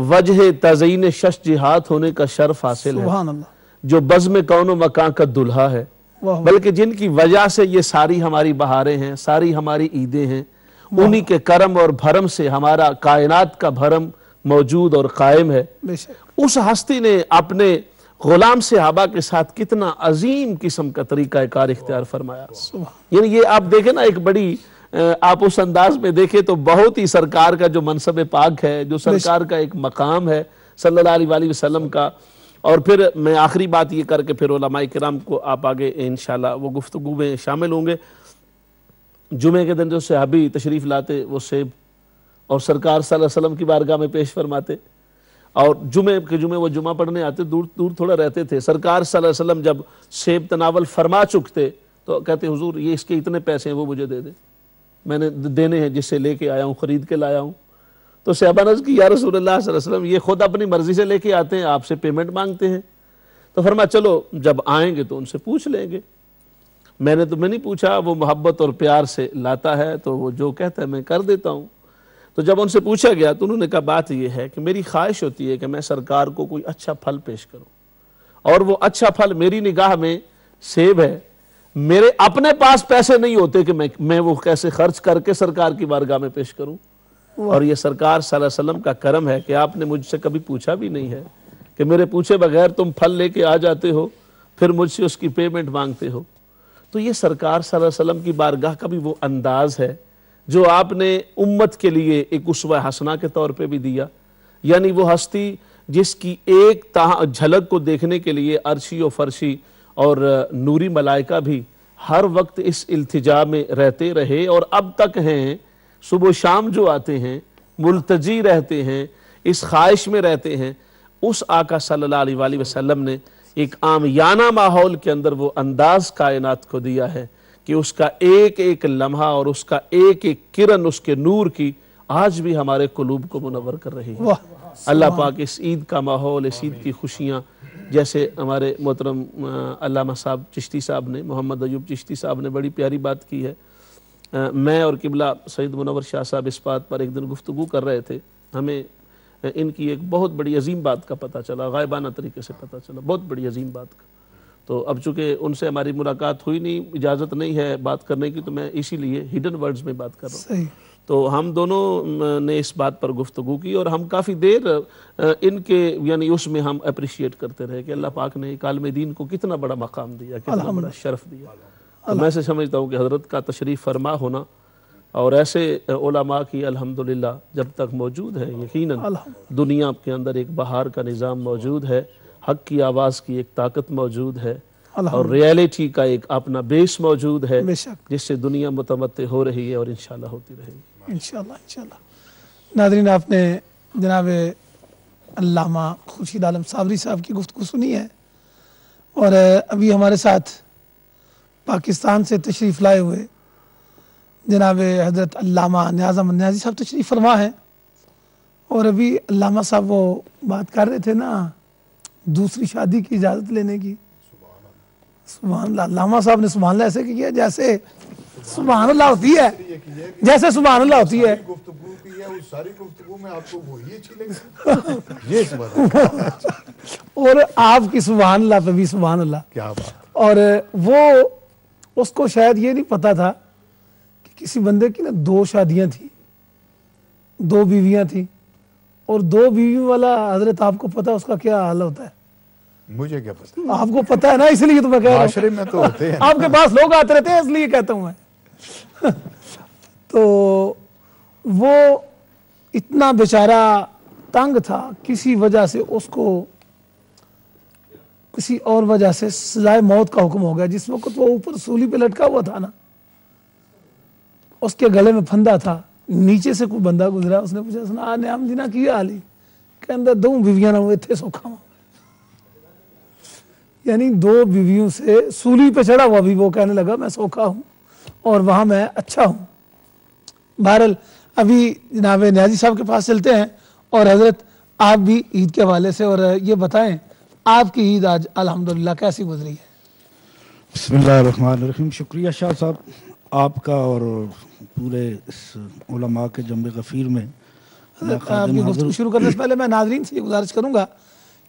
وجہ تزئین شش جہاد ہونے کا شرف حاصل ہے، جو بزم کون و مکان کا دلہا ہے، بلکہ جن کی وجہ سے یہ ساری ہماری بہاریں ہیں، ساری ہماری عیدیں ہیں، انہی کے کرم اور بھرم سے ہمارا کائنات کا بھرم موجود اور قائم ہے۔ اس ہستی نے اپنے غلام صحابہ کے ساتھ کتنا عظیم قسم کا طریقہ کار اختیار فرمایا، یعنی یہ آپ دیکھیں نا ایک بڑی آپ اس انداز میں دیکھیں تو بہت ہی سرکار کا جو منصب پاک ہے، جو سرکار کا ایک مقام ہے صلی اللہ علیہ وسلم کا۔ اور پھر میں آخری بات یہ کر کے پھر علماء کرام کو آپ آگے انشاءاللہ وہ گفتگو میں شامل ہوں گے۔ جمعے کے دن جو صحابی تشریف لاتے وہ سیب اور سرکار صلی اللہ علیہ وسلم کی بارگاہ میں پیش فرماتے، اور جمعے کے جمعے وہ جمعہ پڑھنے آتے، دور دور تھوڑا رہتے تھے، سرکار صلی اللہ علیہ وسلم جب سیب تناول فرما چکتے تو کہتے حضور یہ اس کے اتنے پیسے ہیں وہ مجھے دے دیں، میں نے دینے ہیں، جس سے لے کے آیا ہوں، خرید کے لایا ہوں۔ تو صحابہ نے کی یا رسول اللہ صلی اللہ علیہ وسلم یہ خود اپنی مرضی سے لے کے آتے ہیں، آپ سے پیمنٹ مانگتے ہیں؟ تو فرمایا چلو جب آئیں گے تو ان سے پوچھ لیں گے۔ میں نے تمہیں نہیں پوچھا، وہ محبت اور پیار سے لاتا ہے تو وہ جو کہتا ہے میں کر دیتا ہوں۔ تو جب ان سے پوچھا گیا تو انہوں نے کہا بات یہ ہے کہ میری خواہش ہوتی ہے کہ میں سرکار کو کوئی اچھا پھل پیش کروں، اور وہ اچھا پھل میری نگاہ میں سیب ہے، میرے اپنے پاس پیسے نہیں ہوتے کہ میں وہ کیسے خرچ کر کے سرکار کی بارگاہ میں پیش کروں، اور یہ سرکار صلی اللہ علیہ وسلم کا کرم ہے کہ آپ نے مجھ سے کبھی پوچھا بھی نہیں ہے کہ میرے پوچھے بغیر تم پھل لے کے آ جاتے ہو پھر مجھ سے اس کی پیمنٹ مانگتے ہو۔ تو یہ سرکار صلی اللہ علیہ وسلم کی بارگاہ کا بھی وہ انداز ہے جو آپ نے امت کے لیے ایک اسوہ حسنہ کے طور پہ بھی دیا، یعنی وہ ہستی جس کی ایک جھلک کو دیکھنے کے لیے عرشی و فرشی اور نوری ملائکہ بھی ہر وقت اس التجا میں رہتے رہے اور اب تک ہیں، صبح و شام جو آتے ہیں ملتجی رہتے ہیں، اس خواہش میں رہتے ہیں۔ اس آقا صلی اللہ علیہ وآلہ وسلم نے ایک عامیانہ ماحول کے اندر وہ انداز کائنات کو دیا ہے کہ اس کا ایک ایک لمحہ اور اس کا ایک ایک کرن اس کے نور کی آج بھی ہمارے قلوب کو منور کر رہی ہے۔ اللہ پاک اس عید کا ماحول، اس عید کی خوشیاں، جیسے ہمارے محترم علامہ صاحب چشتی صاحب نے، محمد ایوب چشتی صاحب نے بڑی پیاری بات کی ہے۔ میں اور قبلہ سید منور شاہ صاحب اس بات پر ایک دن گفتگو کر رہے تھے، ہمیں ان کی ایک بہت بڑی عظیم بات کا پتہ چلا، غائبانہ طریقے سے پتہ چلا، بہت بڑی عظیم بات کا۔ تو اب چونکہ ان سے ہماری ملاقات ہوئی نہیں، اجازت نہیں ہے بات کرنے کی، تو میں اسی لیے ہڈن ورڈز میں بات کر رہا ہوں۔ تو ہم دونوں نے اس بات پر گفتگو کی اور ہم کافی دیر ان کے یعنی اس میں ہم اپریشیٹ کرتے رہے کہ اللہ پاک نے ایک عالم دین کو کتنا بڑا مقام دیا، کتنا بڑا شرف دیا۔ تو میں سے سمجھتا ہوں کہ حضرت کا تشریف فرما ہونا اور ایسے علماء کی الحمدللہ جب تک موجود ہے، یقیناً دنیا کے اندر ایک بہار کا نظام موجود ہے، حق کی آواز کی ایک طاقت موجود ہے، اور ریالٹی کا ایک اپنا بیس موجود ہے جس سے دنیا متمتع ہو رہی ہے اور انشاءاللہ ہوتی رہے گی انشاءاللہ۔ ناظرین، آپ نے جناب علامہ خورشید عالم صابری صاحب کی گفتگو سنی ہے، اور ابھی ہمارے ساتھ پاکستان سے تشریف لائے ہوئے جناب حضرت علامہ نیاز احمد نیازی صاحب تشریف فرما ہے، اور ابھی علامہ صاحب وہ بات کر رہے تھے نا دوسری شادی کی اجازت لینے کی۔ سبحان اللہ، علامہ صاحب نے سبحان اللہ ایسے کیا جیسے سبحان اللہ ہوتی ہے، جیسے سبحان اللہ ہوتی ہے۔ گفتگو کی ہے، اس ساری گفتگو میں آپ کو وہی اچھی لگی، یہ سبحان اللہ، اور آپ کی سبحان اللہ پہ بھی سبحان اللہ، کیا بات۔ اور وہ اس کو شاید یہ نہیں پتا تھا کہ کسی بندے کی نا 2 شادیاں تھیں، 2 بیویاں تھیں، اور 2 بیویوں والا حضرت آپ کو پتا اس کا کیا حال ہوتا ہے؟ مجھے کیا پتا، آپ کو پتا ہے نا، اس لیے تو میں کہہ رہا ہوں، معاشرے میں تو ہوتے ہیں، آپ کے پاس لوگ آتے رہتے ہیں اس لیے کہتا ہوں میں۔ تو وہ اتنا بیچارہ تنگ تھا، کسی وجہ سے اس کو کسی اور وجہ سے سزائے موت کا حکم ہو گیا۔ جس وقت وہ اوپر سولی پہ لٹکا ہوا تھا نا، اس کے گلے میں پھندا تھا، نیچے سے کوئی بندہ گزرا، اس نے پوچھا سنا نیام دینا کی حالی کہ اندر 2 بیویاں نہ ہوئے تھے سوکھا ہوں، یعنی 2 بیویوں سے سولی پہ چڑھا ہوا بھی وہ کہنے لگا میں سوکھا ہوں اور وہاں میں اچھا ہوں۔ بہرحال ابھی جناب نیازی صاحب کے پاس چلتے ہیں، اور حضرت آپ بھی عید کے حوالے سے اور یہ بتائیں آپ کی عید آج الحمدللہ کیسی گزری ہے؟ بسم اللہ الرحمن الرحیم۔ شکریہ شاہ صاحب آپ کا اور پورے اس علماء کے جنب غفیر میں۔ آپ کی گفتگو شروع کرنے سے پہلے میں ناظرین سے یہ گزارش کروں گا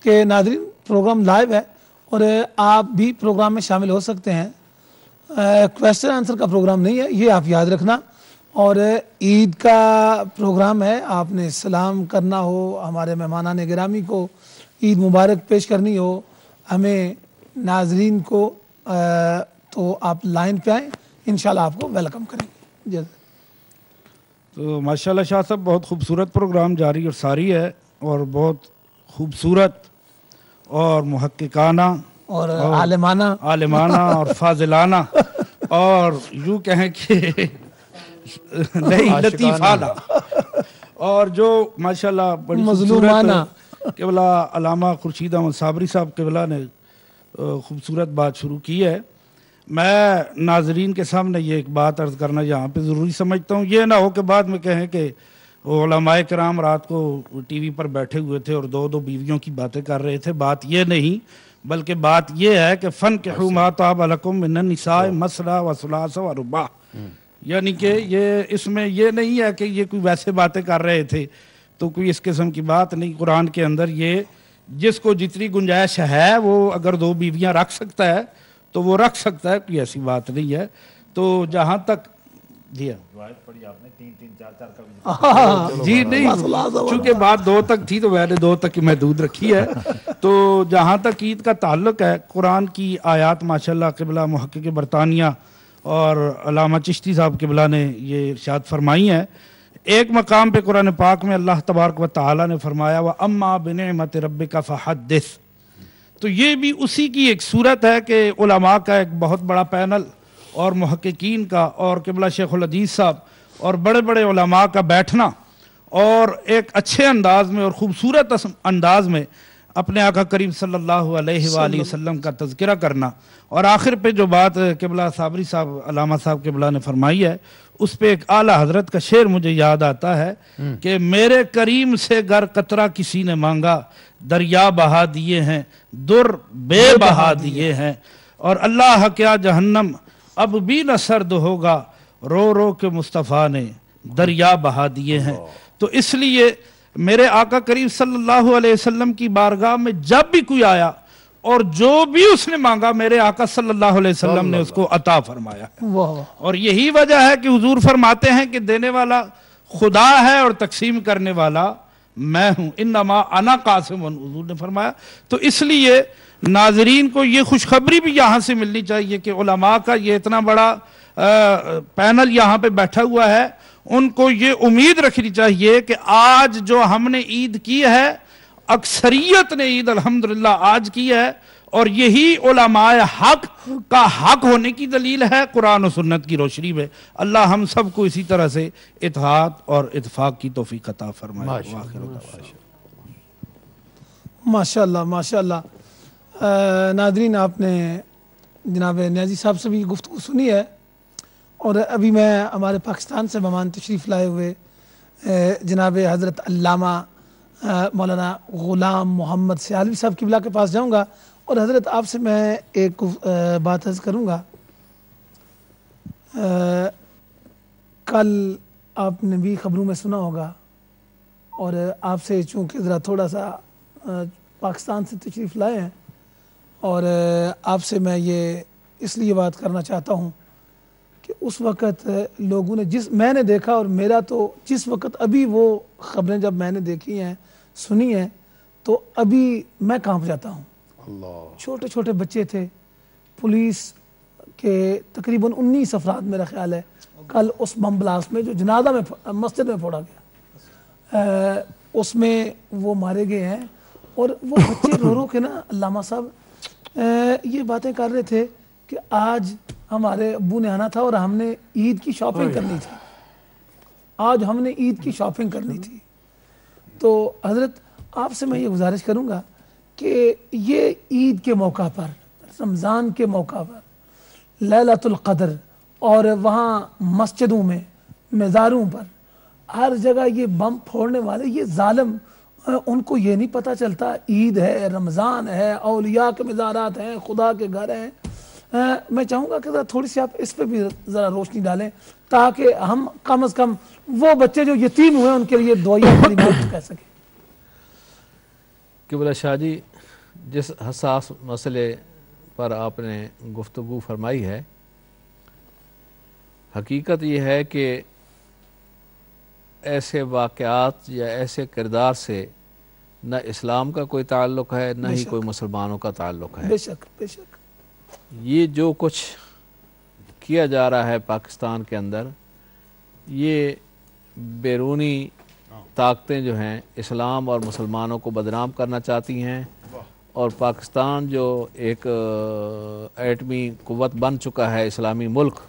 کہ ناظرین پروگرام لائیو ہے اور آپ بھی پروگرام میں شامل ہو سکتے ہیں، کویسچن آنسر کا پروگرام نہیں ہے، یہ آپ یاد رکھنا، اور عید کا پروگرام ہے، آپ نے سلام کرنا ہو، ہمارے مہمانان گرامی کو عید مبارک پیش کرنی ہو، ہمیں ناظرین کو، تو آپ لائن پہ آئیں، انشاءاللہ آپ کو ویلکم کریں گے۔ تو ماشاءاللہ شاہ صاحب بہت خوبصورت پروگرام جاری اور ساری ہے، اور بہت خوبصورت اور محققانہ اور عالمانہ اور فاضلانہ اور یوں کہیں کہ نہیں لطیفانہ، اور جو ماشاءاللہ بڑی خوبصورت قبلہ علامہ خورشید احمد صابری صاحب قبلہ نے خوبصورت بات شروع کی ہے۔ میں ناظرین کے سامنے یہ ایک بات عرض کرنا یہاں پہ ضروری سمجھتا ہوں، یہ نہ ہو کہ بعد میں کہیں کہ علماء کرام رات کو ٹی وی پر بیٹھے ہوئے تھے اور 2 بیویوں کی باتیں کر رہے تھے، بات یہ نہیں، بلکہ بات یہ ہے کہ فَانْكِحُوا مَا طَابَ لَكُم مِّنَ النِّسَاءِ مَثْنَىٰ وَثُلَاثَ وَرُبَاعَ، یعنی کہ یہ اس میں یہ نہیں ہے کہ یہ کوئی ویسے باتیں کر رہے تھے، تو کوئی اس قسم کی بات نہیں. قرآن کے اندر یہ جس کو جتنی گنجائش ہے وہ اگر 2 بیویاں رکھ سکتا ہے تو وہ رکھ سکتا ہے، کوئی ایسی بات نہیں ہے. تو جہاں تک جی نہیں، چونکہ بات 2 تک تھی تو میں نے 2 تک محدود رکھی ہے. تو جہاں تک عید کا تعلق ہے، قرآن کی آیات ماشاءاللہ قبلہ محقق برطانیہ اور علامہ چشتی صاحب قبلہ نے یہ ارشاد فرمائی ہیں. ایک مقام پہ قرآن پاک میں اللہ تبارک و تعالی نے فرمایا وَأَمَّا بِنِعْمَةِ رَبِّكَ فَحَدِّثْ. تو یہ بھی اسی کی ایک صورت ہے کہ علماء کا ایک بہت بڑا پینل اور محققین کا اور قبلہ شیخ الحدیث صاحب اور بڑے بڑے علماء کا بیٹھنا اور ایک اچھے انداز میں اور خوبصورت انداز میں اپنے آقا کریم صلی اللہ علیہ وآلہ وسلم کا تذکرہ کرنا. اور آخر پہ جو بات قبلہ صابری صاحب علامہ صاحب قبلہ نے فرمائی ہے، اس پہ ایک اعلیٰ حضرت کا شعر مجھے یاد آتا ہے کہ میرے کریم سے گر قطرہ کسی نے مانگا، دریا بہا دیے ہیں در بے بہا دیے ہیں، اور اللہ کیا جہنم اب بھی نہ سرد ہوگا، رو رو کے مصطفیٰ نے دریا بہا دیے ہیں. تو اس لیے میرے آقا کریم صلی اللہ علیہ وسلم کی بارگاہ میں جب بھی کوئی آیا اور جو بھی اس نے مانگا میرے آقا صلی اللہ علیہ وسلم نے اس کو عطا فرمایا ہے. اور یہی وجہ ہے کہ حضور فرماتے ہیں کہ دینے والا خدا ہے اور تقسیم کرنے والا میں ہوں، انما انا قاسم، حضور نے فرمایا. تو اس لیے ناظرین کو یہ خوشخبری بھی یہاں سے ملنی چاہیے کہ علماء کا یہ اتنا بڑا پینل یہاں پہ بیٹھا ہوا ہے، ان کو یہ امید رکھنی چاہیے کہ آج جو ہم نے عید کی ہے، اکثریت نے عید الحمدللہ آج کی ہے، اور یہی علماء حق کا حق ہونے کی دلیل ہے قرآن و سنت کی روشنی میں. اللہ ہم سب کو اسی طرح سے اتحاد اور اتفاق کی توفیق عطا فرمائے. ماشاءاللہ ماشاءاللہ. ناظرین، آپ نے جناب نیازی صاحب سے بھی گفتگو سنی ہے، اور ابھی میں ہمارے پاکستان سے مہمان تشریف لائے ہوئے جناب حضرت علامہ مولانا غلام محمد سیالوی صاحب قبلہ کے پاس جاؤں گا. اور حضرت آپ سے میں ایک بات عرض کروں گا. کل آپ نے بھی خبروں میں سنا ہوگا، اور آپ سے چونکہ ذرا تھوڑا سا پاکستان سے تشریف لائے ہیں، اور آپ سے میں یہ اس لیے بات کرنا چاہتا ہوں کہ اس وقت لوگوں نے میں نے دیکھا، اور میرا تو جس وقت ابھی وہ خبریں جب میں نے دیکھی ہیں سنی ہیں تو ابھی میں کانپ جاتا ہوں. چھوٹے چھوٹے بچے تھے، پولیس کے تقریباً 19 افراد میرا خیال ہے کل اس بم بلاسٹ میں جو جنازہ میں مسجد میں پھوڑا گیا اس میں وہ مارے گئے ہیں. اور وہ بچے رو رو کے نا علامہ صاحب یہ باتیں کر رہے تھے کہ آج ہمارے ابو نے آنا تھا اور ہم نے عید کی شاپنگ کرنی تھی، آج ہم نے عید کی شاپنگ کرنی تھی. تو حضرت آپ سے میں یہ گزارش کروں گا کہ یہ عید کے موقع پر، رمضان کے موقع پر، لیلۃ القدر، اور وہاں مسجدوں میں، مزاروں پر، ہر جگہ یہ بم پھوڑنے والے یہ ظالم، ان کو یہ نہیں پتہ چلتا عید ہے، رمضان ہے، اولیاء کے مزارات ہیں، خدا کے گھر ہیں. میں چاہوں گا کہ تھوڑی سی آپ اس پہ بھی ذرا روشنی ڈالیں تاکہ ہم کم از کم وہ بچے جو یتیم ہوئے ان کے لیے دعائیں کلمات کہہ سکیں. قبلہ شاہ جی، جس حساس مسئلے پر آپ نے گفتگو فرمائی ہے، حقیقت یہ ہے کہ ایسے واقعات یا ایسے کردار سے نہ اسلام کا کوئی تعلق ہے، نہ ہی کوئی مسلمانوں کا تعلق ہے. بے شک بے شک. یہ جو کچھ کیا جا رہا ہے پاکستان کے اندر، یہ بیرونی طاقتیں جو ہیں اسلام اور مسلمانوں کو بدنام کرنا چاہتی ہیں، اور پاکستان جو ایک ایٹمی قوت بن چکا ہے، اسلامی ملک،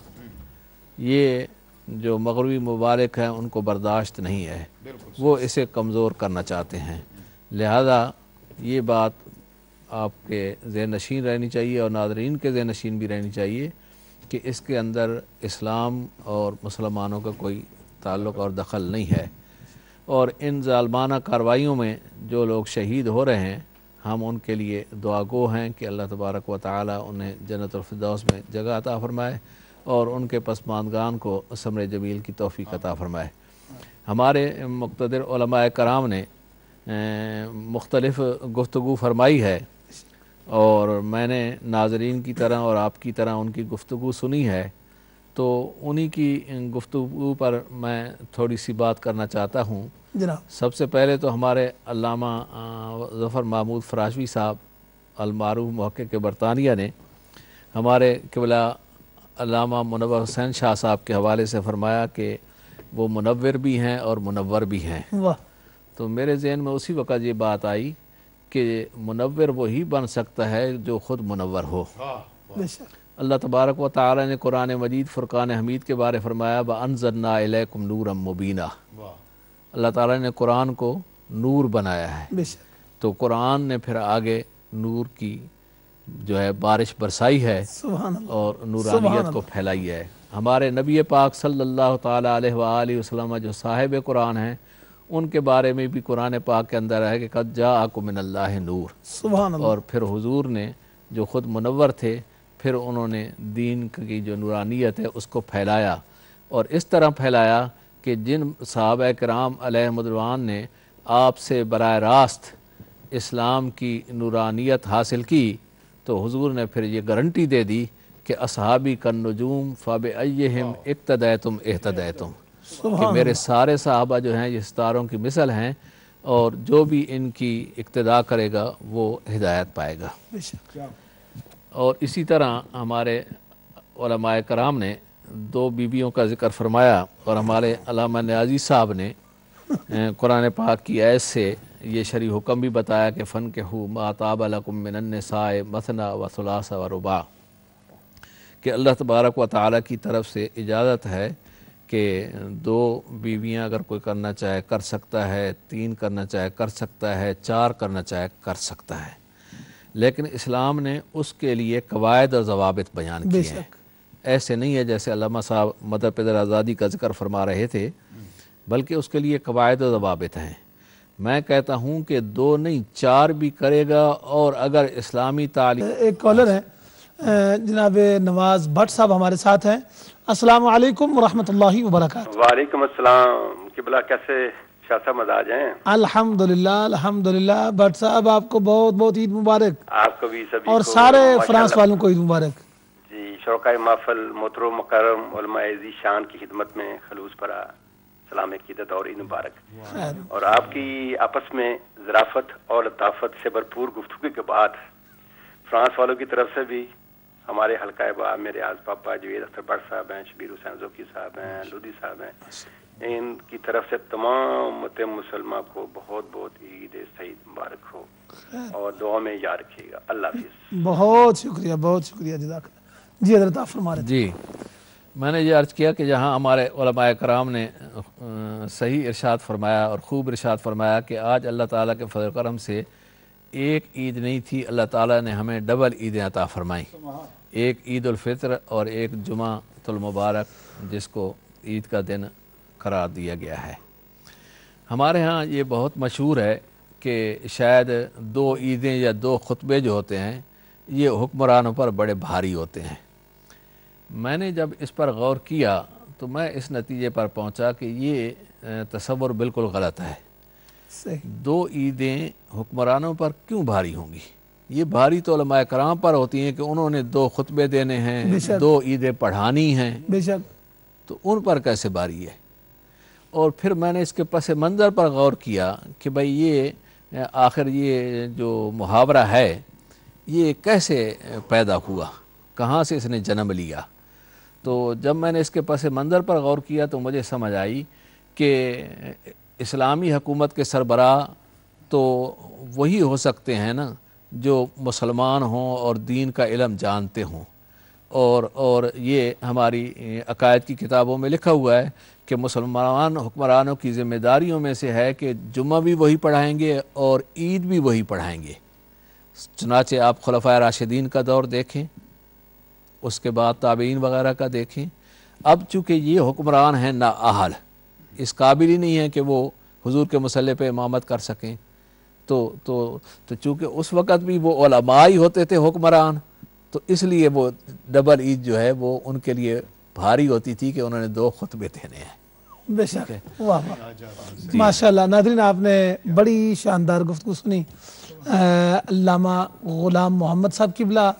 یہ جو مغربی ممالک ہیں ان کو برداشت نہیں ہے، وہ اسے کمزور کرنا چاہتے ہیں. لہذا یہ بات آپ کے ذہن نشین رہنی چاہیے اور ناظرین کے ذہن نشین بھی رہنی چاہیے کہ اس کے اندر اسلام اور مسلمانوں کا کوئی تعلق اور دخل نہیں ہے. اور ان ظالمانہ کارروائیوں میں جو لوگ شہید ہو رہے ہیں، ہم ان کے لیے دعا گو ہیں کہ اللہ تبارک و تعالی انہیں جنت الفردوس میں جگہ عطا فرمائے اور ان کے پسماندگان کو ثمر جمیل کی توفیق عطا فرمائے۔ ہمارے مقتدر علماء کرام نے مختلف گفتگو فرمائی ہے اور میں نے ناظرین کی طرح اور آپ کی طرح ان کی گفتگو سنی ہے، تو انہی کی گفتگو پر میں تھوڑی سی بات کرنا چاہتا ہوں۔ سب سے پہلے تو ہمارے علامہ ظفر محمود فراشوی صاحب المعروف محقق برطانیہ نے ہمارے قبلہ علامہ منور حسین شاہ صاحب کے حوالے سے فرمایا کہ وہ منور بھی ہیں اور منور بھی ہیں۔ تو میرے ذہن میں اسی وقت یہ بات آئی کہ منور وہی بن سکتا ہے جو خود منور ہو۔ اللہ تبارک و تعالی نے قرآن مجید فرقان حمید کے بارے فرمایا وَأَنزَلْنَا إِلَيْكُمْ نُورًا مُبِينًا، اللہ تعالیٰ نے قرآن کو نور بنایا ہے، تو قرآن نے پھر آگے نور کی جو ہے بارش برسائی ہے اور نورانیت کو پھیلائی ہے۔ ہمارے نبی پاک صلی اللہ تعالیٰ علیہ وآلہ وسلم جو صاحب قرآن ہیں، ان کے بارے میں بھی قرآن پاک کے اندر ہے کہ قد جاءکم من اللہ نور، اور پھر حضور نے جو خود منور تھے پھر انہوں نے دین کی جو نورانیت ہے اس کو پھیلایا، اور اس طرح پھیلایا کہ جن صحابہ کرام علیہم الرضوان نے آپ سے براہ راست اسلام کی نورانیت حاصل کی، تو حضور نے پھر یہ گارنٹی دے دی کہ اصحابی کالنجوم فبأیہم اقتدیتم اہتدیتم، کہ میرے سارے صحابہ جو ہیں یہ ستاروں کی مثل ہیں، اور جو بھی ان کی اقتداء کرے گا وہ ہدایت پائے گا۔ اور اسی طرح ہمارے علماء کرام نے دو بیویوں کا ذکر فرمایا، اور ہمارے علامہ نیازی صاحب نے قرآن پاک کی آیت سے یہ شرعی حکم بھی بتایا کہ فَانكِحُوا مَا طَابَ لَكُم مِّنَ النِّسَاءِ مَثْنَىٰ وَثُلَاثَ وَرُبَاعَ، کہ اللہ تبارک و تعالیٰ کی طرف سے اجازت ہے کہ دو بیویاں اگر کوئی کرنا چاہے کر سکتا ہے، تین کرنا چاہے کر سکتا ہے، چار کرنا چاہے کر سکتا ہے، لیکن اسلام نے اس کے لیے قواعد اور ضوابط بیان کیے ہیں۔ ایسے نہیں ہے جیسے علامہ صاحب مدر پدر آزادی کا ذکر فرما رہے تھے، بلکہ اس کے لیے قواعد و ضوابط ہیں۔ میں کہتا ہوں کہ دو نہیں چار بھی کرے گا، اور اگر اسلامی تعلیم۔ ایک کالر ہے جناب نواز بٹ صاحب ہمارے ساتھ ہیں۔ السلام علیکم ورحمۃ اللہ وبرکاتہ۔ وعلیکم السلام، قبلہ کیسے شاہ صاحب مزاج ہیں؟ الحمدللہ الحمدللہ بٹ صاحب آپ کو بہت بہت عید مبارک، آپ کو بھی سبھی اور سارے فرانس والوں کو عید مبارک۔ جی، شرکائے محفل محترم مکرم علماء عزیز شان کی خدمت میں خلوص پرا سلام عقیدت اور عید مبارک، اور آپ کی آپس میں ظرافت اور لطافت سے بھرپور گفتگو کے بعد فرانس والوں کی طرف سے بھی ہمارے حلقہ با میرے آز پاپا جوید اختر بٹ صاحب ہیں، شبیر حسین ذوقی صاحب ہیں، لودھی صاحب ہیں، ان کی طرف سے تمام امت مسلمہ کو بہت بہت عید سعید مبارک ہو، اور دعا میں یاد رکھیے گا۔ اللہ حافظ۔ بہت شکریہ بہت شکریہ، جزاک اللہ۔ جی حضرت آپ فرما رہے تھے۔ جی، میں نے یہ عرض کیا کہ جہاں ہمارے علماء کرام نے صحیح ارشاد فرمایا اور خوب ارشاد فرمایا کہ آج اللہ تعالیٰ کے فضل و کرم سے ایک عید نہیں تھی، اللہ تعالیٰ نے ہمیں ڈبل عیدیں عطا فرمائیں، ایک عید الفطر اور ایک جمعہ المبارک جس کو عید کا دن قرار دیا گیا ہے۔ ہمارے ہاں یہ بہت مشہور ہے کہ شاید دو عیدیں یا دو خطبے جو ہوتے ہیں یہ حکمرانوں پر بڑے بھاری ہوتے ہیں۔ میں نے جب اس پر غور کیا تو میں اس نتیجے پر پہنچا کہ یہ تصور بالکل غلط ہے۔ دو عیدیں حکمرانوں پر کیوں بھاری ہوں گی؟ یہ بھاری تو علماء کرام پر ہوتی ہیں کہ انہوں نے دو خطبے دینے ہیں، دو عیدیں پڑھانی ہیں، تو ان پر کیسے بھاری ہے؟ اور پھر میں نے اس کے پس منظر پر غور کیا کہ بھئی یہ آخر یہ جو محاورہ ہے یہ کیسے پیدا ہوا، کہاں سے اس نے جنم لیا؟ تو جب میں نے اس کے پس منظر پر غور کیا تو مجھے سمجھ آئی کہ اسلامی حکومت کے سربراہ تو وہی ہو سکتے ہیں نا جو مسلمان ہوں اور دین کا علم جانتے ہوں، اور یہ ہماری عقائد کی کتابوں میں لکھا ہوا ہے کہ مسلمان حکمرانوں کی ذمہ داریوں میں سے ہے کہ جمعہ بھی وہی پڑھائیں گے اور عید بھی وہی پڑھائیں گے۔ چنانچہ آپ خلفائے راشدین کا دور دیکھیں، اس کے بعد تابعین وغیرہ کا دیکھیں۔ اب چونکہ یہ حکمران ہیں نااہل، اس قابل ہی نہیں ہے کہ وہ حضور کے مصلی پہ امامت کر سکیں، تو چونکہ اس وقت بھی وہ علماء ہی ہوتے تھے حکمران، تو اس لیے وہ ڈبل عید جو ہے وہ ان کے لیے بھاری ہوتی تھی کہ انہوں نے 2 خطبے دینے ہیں۔ بے شک، واہ واہ، ماشاءاللہ۔ ناظرین، آپ نے بڑی شاندار گفتگو سنی علامہ غلام محمد صاحب قبلہ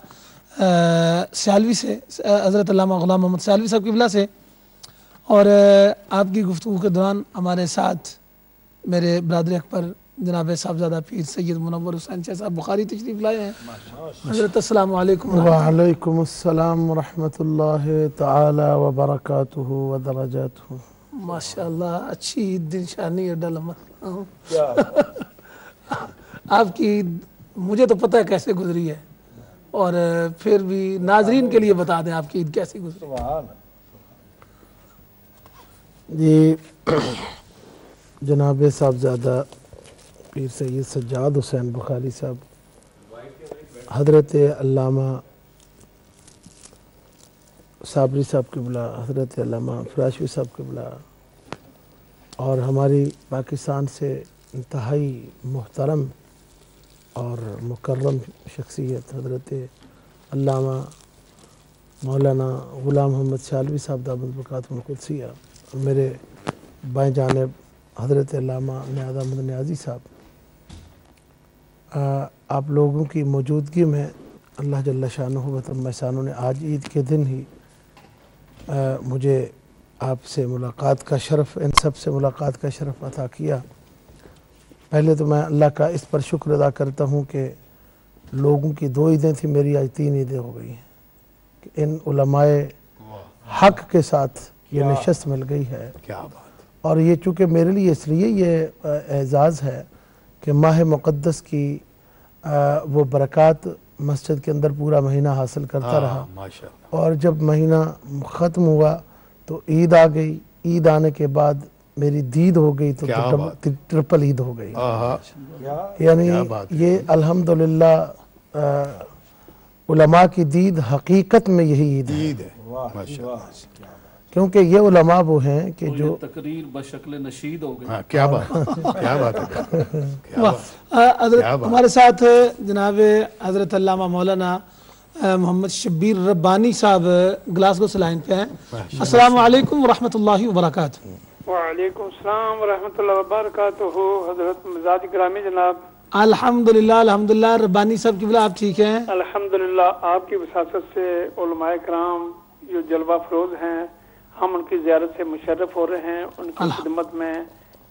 سیالوی سے، حضرت علامہ غلام محمد سیالوی صاحب قبلہ سے، اور آپ کی گفتگو کے دوران ہمارے ساتھ میرے برادر اکبر جناب صاحبزادہ پیر سید منور حسین شاہ صاحب بخاری تشریف لائے ہیں۔ حضرت السلام علیکم۔ وعلیکم السلام ورحمۃ اللہ تعالی وبرکاتہ ودرجاتہ۔ ماشاءاللہ، اچھی عید نشانی ہے ڈل آپ کی عید مجھے تو پتہ ہے کیسے گزری ہے، اور پھر بھی ناظرین کے لیے بتا دیں آپ کی عید کیسی گزری۔ جی، جناب صاحبزادہ پیر سید سجاد حسین بخاری صاحب، حضرت علامہ صابری صاحب قبلہ، حضرت علامہ فراشوی صاحب قبلہ، اور ہماری پاکستان سے انتہائی محترم اور مکرم شخصیت حضرت علامہ مولانا غلام محمد سیالوی صاحب دامت برکاتہ القدسیہ، اور میرے بائیں جانب حضرت علامہ نیاز احمد نیازی صاحب، آپ لوگوں کی موجودگی میں اللہ جل شانہ و تم احسانوں نے آج عید کے دن ہی مجھے آپ سے ملاقات کا شرف، ان سب سے ملاقات کا شرف عطا کیا۔ پہلے تو میں اللہ کا اس پر شکر ادا کرتا ہوں کہ لوگوں کی 2 عیدیں تھیں، میری آج 3 عیدیں ہو گئی ہیں، کہ ان علماء حق کے ساتھ یہ نشست مل گئی ہے۔ اور یہ چونکہ میرے لیے اس لیے یہ اعزاز ہے کہ ماہ مقدس کی وہ برکات مسجد کے اندر پورا مہینہ حاصل کرتا رہا، اور جب مہینہ ختم ہوا تو عید آ گئی، عید آنے کے بعد میری دید ہو گئی تو ٹرپل عید ہو گئی۔ یعنی یہ الحمدللہ علماء کی دید حقیقت میں یہی عید ہے، کیونکہ یہ علماء وہ ہیں کہ جو تقریر بشکل نشید ہو گئی۔ کیا بات ہے۔ حضرت ہمارے ساتھ جناب حضرت علامہ مولانا محمد شبیر ربانی صاحب گلاسگو سے لائن پہ ہیں۔ السلام علیکم ورحمۃ اللہ وبرکاتہ۔ وعلیکم السلام ورحمۃ اللہ وبرکاتہ۔ حضرت مزاج گرامی جناب، الحمدللہ الحمدللہ۔ ربانی صاحب قبلہ آپ ٹھیک ہیں؟ الحمدللہ، آپ کی وساطت سے علماء کرام جو جلوہ فروز ہیں، ہم ان کی زیارت سے مشرف ہو رہے ہیں، ان کی خدمت میں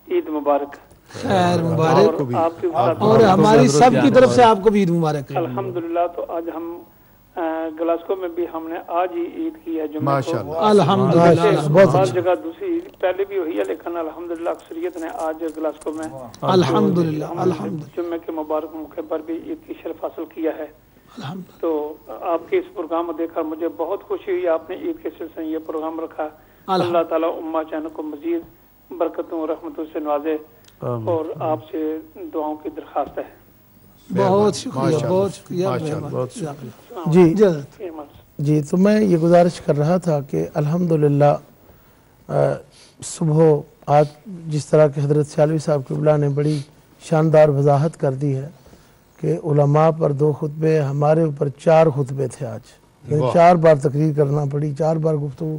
عید مبارک، خیر مبارک، اور ہماری سب کی طرف سے آپ کو بھی عید مبارک۔ الحمدللہ۔ تو آج ہم گلاسگو میں بھی ہم نے آج ہی عید کی ہے جمعہ کو، الحمدللہ۔ ہر جگہ دوسری عید پہلے بھی ہوئی ہے، لیکن الحمدللہ اکثریت نے آج گلاسگو میں الحمدللہ الحمدللہ جمعے کے مبارک موقع پر بھی عید کی شرف حاصل کیا ہے۔ تو آپ کے اس پروگرام کو دیکھ کر مجھے بہت خوشی ہوئی، آپ نے عید کے سلسلے میں یہ پروگرام رکھا۔ اللہ تعالیٰ امہ چینل کو مزید برکتوں اور رحمتوں سے نوازے، اور آپ سے دعاؤں کی درخواست ہے۔ بہت شکریہ، بہت شکریہ۔ جی، تو میں یہ گزارش کر رہا تھا کہ الحمدللہ صبح آج جس طرح کہ حضرت سیالوی صاحب قبلہ نے بڑی شاندار وضاحت کر دی ہے کہ علماء پر 2 خطبے، ہمارے اوپر 4 خطبے تھے آج، یعنی 4 بار تقریر کرنا پڑی، 4 بار گفتگو،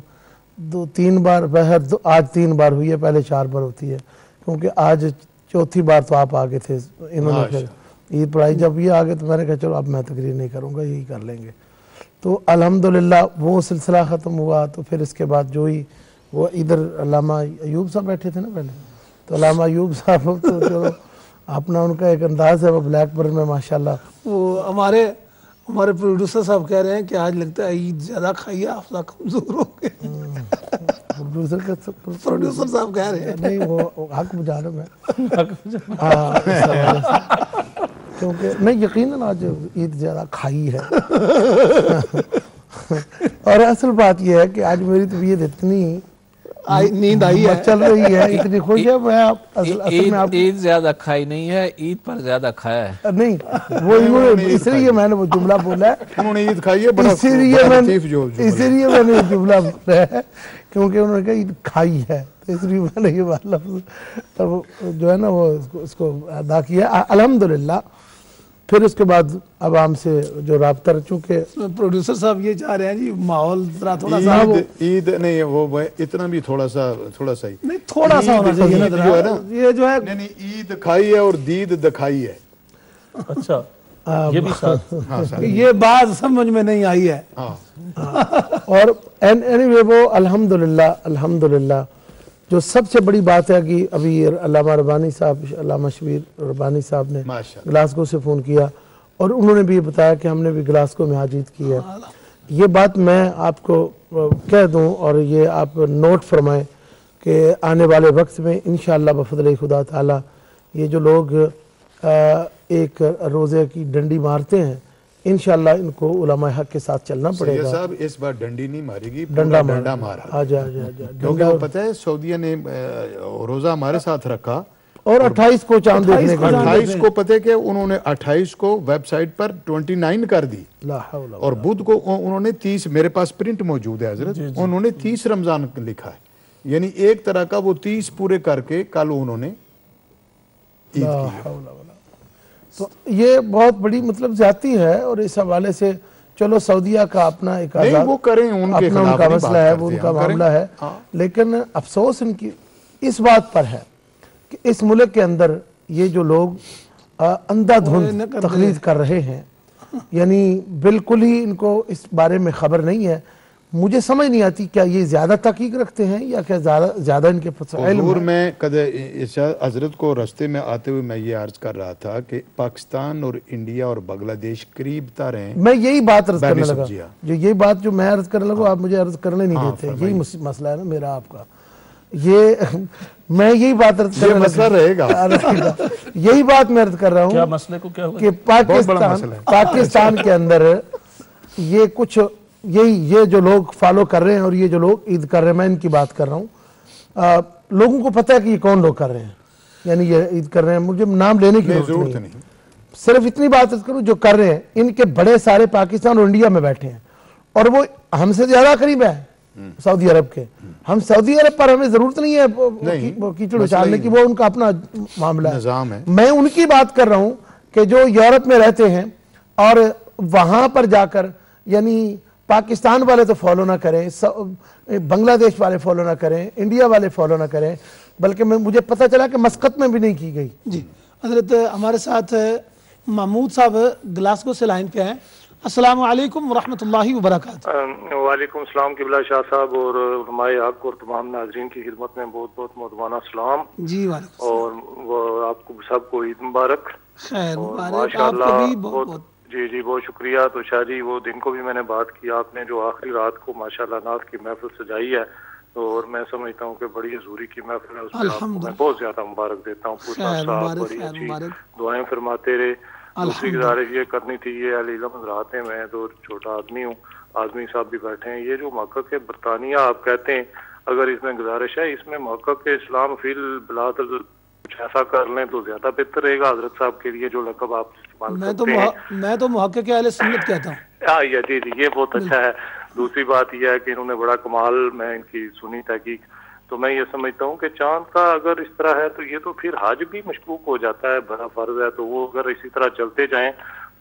2-3 بار بہر، آج 3 بار ہوئی ہے، پہلے 4 بار ہوتی ہے، کیونکہ آج 4تھی بار تو آپ آگے تھے، انہوں نے پھر عید پڑھائی، جب یہ آگے تو میں نے کہا چلو اب میں تقریر نہیں کروں گا، یہی کر لیں گے۔ تو الحمدللہ وہ سلسلہ ختم ہوا، تو پھر اس کے بعد جو ہی وہ ادھر علامہ ایوب صاحب بیٹھے تھے نا پہلے، تو علامہ ایوب صاحب تو چلو اپنا ان کا ایک انداز ہے، وہ بلیک برن میں ماشاءاللہ، وہ ہمارے پروڈیوسر صاحب کہہ رہے ہیں کہ آج لگتا ہے عید زیادہ کھائی ہے، حافظہ کمزور ہو گئے۔ پروڈیوسر صاحب کہہ رہے ہیں، نہیں وہ حق مجانب ہے، کیونکہ نہیں یقیناً آج عید زیادہ کھائی ہے۔ اور اصل بات یہ ہے کہ آج میری طبیعت اتنی نیند آئی ہے، چل رہی ہے، اتنی خوش ہے، میں اصل میں عید زیادہ کھائی نہیں ہے، عید پر زیادہ کھایا ہے۔ نہیں وہ انہوں نے، اس لیے میں نے وہ جملہ بولا ہے، انہوں نے عید کھائی ہے، اسی لیے میں نے جملہ بولا ہے، کیونکہ انہوں نے کہا عید کھائی ہے، تو اس لیے میں نے یہ بات لفظ جو ہے نا وہ اس کو ادا کیا الحمدللہ. پھر اس کے بعد عوام سے جو رابطہ، چونکہ پروڈیوسر صاحب یہ چاہ رہے ہیں جی ماحول ذرا تھوڑا سا عید نہیں وہ اتنا بھی تھوڑا سا ہی نہیں، تھوڑا سا ہونا چاہیے نا. یہ جو ہے نہیں عید کھائی ہے اور دید دکھائی ہے. اچھا یہ بھی ساتھ یہ بات سمجھ میں نہیں آئی ہے. اور اینی وے وہ الحمدللہ جو سب سے بڑی بات ہے کہ ابھی علامہ ربانی صاحب، علامہ شبیر ربانی صاحب نے گلاسگو سے فون کیا اور انہوں نے بھی یہ بتایا کہ ہم نے بھی گلاسگو میں حج عید کی ہے. یہ بات میں آپ کو کہہ دوں اور یہ آپ نوٹ فرمائیں کہ آنے والے وقت میں انشاءاللہ بفضل خدا تعالی یہ جو لوگ ایک روزے کی ڈنڈی مارتے ہیں انشاءاللہ ان کو علماء حق کے ساتھ چلنا پڑے گا. صاحب اس بار ڈنڈی نہیں مارے گی، ڈنڈا مارا. کیونکہ وہ پتہ ہے سعودیہ نے روزہ ہمارے ساتھ رکھا اور 28 کو چاند دیکھنے کا 28 کو پتہ ہے کہ انہوں نے 28 کو ویب سائٹ پر 29 کر دی اور بدھ کو انہوں نے 30، میرے پاس پرنٹ موجود ہے حضرت، انہوں نے 30 رمضان لکھا ہے. یعنی ایک طرح کا وہ 30 پورے کر کے کل انہوں نے عید کی. تو یہ بہت بڑی مطلب زیادتی ہے اور اس حوالے سے چلو سعودیہ کا اپنا ایک وہ کریں، ان کا مسئلہ ہے، وہ ان کا معاملہ ہے. لیکن افسوس ان کی اس بات پر ہے کہ اس ملک کے اندر یہ جو لوگ اندھا دھند تقلید کر رہے ہیں، یعنی بالکل ہی ان کو اس بارے میں خبر نہیں ہے. مجھے سمجھ نہیں آتی کیا یہ زیادہ تحقیق رکھتے ہیں یا کیا زیادہ ان کے علم ہے. میں حضرت کو رستے میں آتے ہوئے میں یہ عرض کر رہا تھا کہ پاکستان اور انڈیا اور بنگلہ دیش قریب تر ہیں. میں یہی بات عرض کرنے لگا، جو میں عرض کرنے لگا آپ مجھے عرض کرنے نہیں دیتے. یہی مسئلہ ہے نا میرا آپ کا. میں یہی بات عرض کرنے مسئلہ رہے گا. یہی بات میں عرض کر رہا ہوں مسئلے کو کیا کہ پاکستان کے اندر یہ کچھ یہ جو لوگ فالو کر رہے ہیں اور یہ جو لوگ عید کر رہے ہیں، میں ان کی بات کر رہا ہوں. لوگوں کو پتہ ہے کہ یہ کون لوگ کر رہے ہیں، یعنی یہ عید کر رہے ہیں. مجھے نام لینے کی ضرورت نہیں، صرف اتنی بات کروں جو کر رہے ہیں ان کے بڑے سارے پاکستان اور انڈیا میں بیٹھے ہیں اور وہ ہم سے زیادہ قریب ہے سعودی عرب کے. ہم سعودی عرب پر ہمیں ضرورت نہیں ہے کیچڑ اچھالنے کی، وہ ان کا اپنا معاملہ ہے. میں ان کی بات کر رہا ہوں کہ جو یورپ میں رہتے ہیں اور وہاں پر جا کر، یعنی پاکستان والے تو فالو نہ کریں، بنگلہ دیش والے فالو نہ کریں، انڈیا والے فالو نہ کریں، بلکہ مجھے پتہ چلا کہ مسقط میں بھی نہیں کی گئی. جی حضرت ہمارے ساتھ محمود صاحب گلاسگو سے لائن پہ ہیں. السلام علیکم ورحمۃ اللہ وبرکاتہ. وعلیکم السلام قبلہ شاہ صاحب اور علماء حق اور تمام ناظرین کی خدمت میں بہت بہت مہربانہ السلام. جی وعلیکم اور وہ آپ کو سب کو عید مبارک. خیر مبارک آپ کو بھی بہت بہت. جی بہت شکریہ. تو شاہ جی وہ دن کو بھی میں نے بات کی، آپ نے جو آخری رات کو ماشاءاللہ نعت کی محفل سجائی ہے اور میں سمجھتا ہوں کہ بڑی حضوری کی محفل ہے، اس میں آپ کو میں بہت زیادہ مبارک دیتا ہوں. پورا صاحب بڑی اچھی دعائیں فرماتے رہے. دوسری گزارش یہ کرنی تھی، یہ علی علم حضرات ہیں، میں تو چھوٹا آدمی ہوں، آدمی صاحب بھی بیٹھے ہیں. یہ جو محقق برطانیہ آپ کہتے ہیں، اگر اس میں گزارش ہے اس میں محقق اسلام فی البلاد کچھ ایسا کر لیں تو زیادہ بہتر رہے گا حضرت صاحب کے لیے جو لقب آپ استعمال کرتے ہیں. میں تو محقق اہل سنت کہتا ہوں. جی یہ بہت اچھا ہے. دوسری بات یہ ہے کہ انہوں نے بڑا کمال، میں ان کی سنی تحقیق، تو میں یہ سمجھتا ہوں کہ چاند کا اگر اس طرح ہے تو یہ تو پھر حج بھی مشکوک ہو جاتا ہے، بڑا فرض ہے. تو وہ اگر اسی طرح چلتے جائیں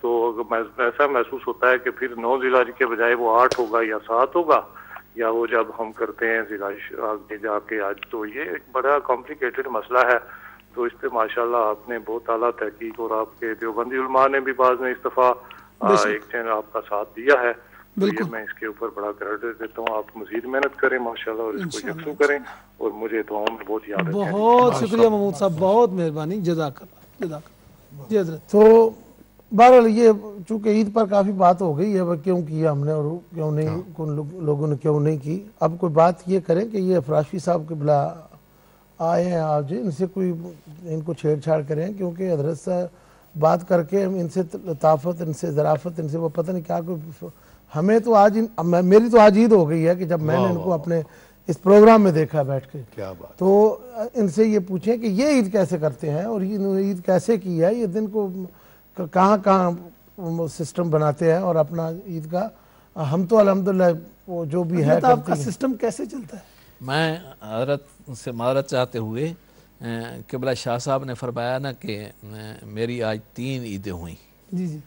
تو ایسا محسوس ہوتا ہے کہ پھر 9 ذی الحج کے بجائے وہ 8 ہوگا یا 7 ہوگا، یا وہ جب ہم کرتے ہیں ذی الحج آگے جا کے آج. تو یہ ایک بڑا کمپلیکیٹڈ مسئلہ ہے. تو اس پہ ماشاءاللہ آپ نے بہت اعلیٰ تحقیق اور آپ کے دیوبندی علماء نے بھی بعض نے اس دفعہ ایک چین آپ کا ساتھ دیا ہے. بالکل میں اس کے اوپر بڑا کریڈٹ دیتا ہوں. آپ مزید محنت کریں ماشاءاللہ اور اس کو یکسو کریں اور مجھے دعاؤں میں بہت یاد رکھیں. بہت شکریہ محمود صاحب، بہت مہربانی، جزاک اللہ. جی حضرت. تو بہرحال یہ چونکہ عید پر کافی بات ہو گئی ہے، وہ کیوں کیا ہم نے اور کیوں نہیں، کن لوگوں نے کیوں نہیں کی. اب کوئی بات یہ کریں کہ یہ فراشی صاحب کے بلا آئے ہیں آج، ان سے کوئی ان کو چھیڑ چھاڑ کریں، کیونکہ حضرت صاحب بات کر کے ان سے لطافت، ان سے ظرافت، ان سے وہ پتہ نہیں کیا کوئی. ہمیں تو آج میری تو آج عید ہو گئی ہے کہ جب میں نے ان کو اپنے اس پروگرام میں دیکھا بیٹھ کے. کیا بات. تو ان سے یہ پوچھیں کہ یہ عید کیسے کرتے ہیں اور انہوں نے عید کیسے کی ہے، یہ دن کو کہاں سسٹم بناتے ہیں اور اپنا عید کا. ہم تو الحمدللہ وہ جو بھی ہے آپ کا سسٹم کیسے چلتا ہے؟ میں حضرت سے معذرت چاہتے ہوئے قبلہ شاہ صاحب نے فرمایا نا کہ میری آج 3 عیدیں ہوئیں جی جی،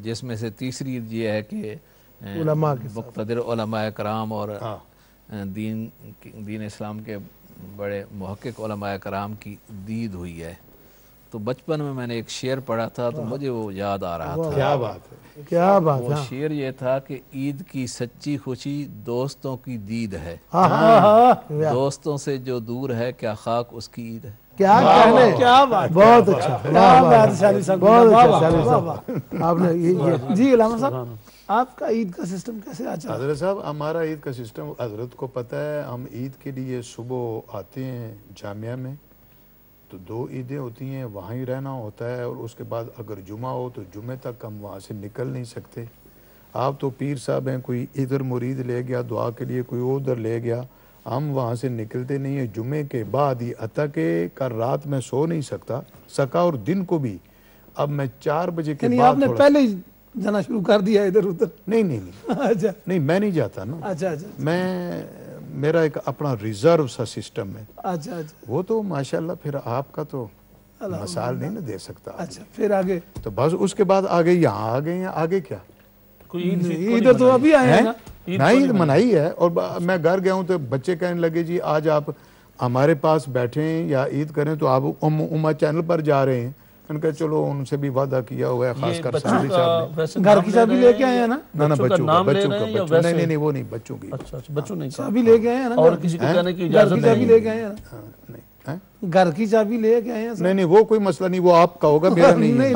جس میں سے تیسری عید یہ ہے کہ علماء کے مقتدر علماء کرام اور دین اسلام کے بڑے محقق علماء کرام کی دید ہوئی ہے. تو بچپن میں نے ایک شعر پڑھا تھا تو مجھے وہ یاد آ رہا تھا. کیا بات ہے، کیا بات وہ ہے. شعر یہ تھا کہ عید کی سچی خوشی دوستوں کی دید ہے، دوستوں سے جو دور ہے کیا خاک اس کی عید ہے. کیا کہنے، کیا بات، بہت اچھا، کیا بات شالی صاحب، بہت اچھا شالی صاحب. آپ نے یہ جی علامہ صاحب آپ کا عید کا سسٹم کیسے آتا ہے؟ حضرت صاحب ہمارا عید کا سسٹم حضرت کو پتہ ہے. ہم عید کے لیے صبح آتے ہیں جامعہ میں تو 2 عیدیں ہوتی ہیں، وہاں ہی رہنا ہوتا ہے، اور اس کے بعد اگر جمعہ ہو تو جمعے تک ہم وہاں سے نکل نہیں سکتے. آپ تو پیر صاحب ہیں، کوئی ادھر مرید لے گیا دعا کے لیے، کوئی ادھر لے گیا، ہم وہاں سے نکلتے نہیں ہیں. جمعے کے بعد ہی حتیٰ کہ کل رات میں سو نہیں سکا اور دن کو بھی اب میں 4 بجے کے بعد آپ نے پہلے ہی جانا شروع کر دیا ادھر ادھر؟ نہیں میں نہیں جاتا نا. میں میرا ایک اپنا ریزرو سا سسٹم ہے. وہ تو ماشاءاللہ پھر آپ کا تو مثال نہیں نہ دے سکتا. اچھا پھر آگے تو بس اس کے بعد آگے یہاں آ گئے ہیں. آگے کیا ادھر تو ابھی آئے ہیں نا. عید منائی ہے. اور میں گھر گیا ہوں تو بچے کہنے لگے جی آج آپ ہمارے پاس بیٹھیں یا عید کریں تو آپ اما چینل پر جا رہے ہیں. ان کا چلو ان سے بھی وعدہ کیا ہوا ہے، خاص کر ساری صاحب نے. گھر کی چابی لے کے آئے ہیں نا؟ نا بچوں کا نہیں وہ نہیں بچوں کی. اچھا بچوں نہیں چابی لے کے آئے ہیں نا؟ اور کسی کو کہنے کی اجازت نہیں؟ چابی لے کے آئے ہیں نا؟ گھر کی چابی لے کے آئے ہیں؟ نہیں وہ کوئی مسئلہ نہیں، وہ آپ کا ہوگا، میرا نہیں ہے.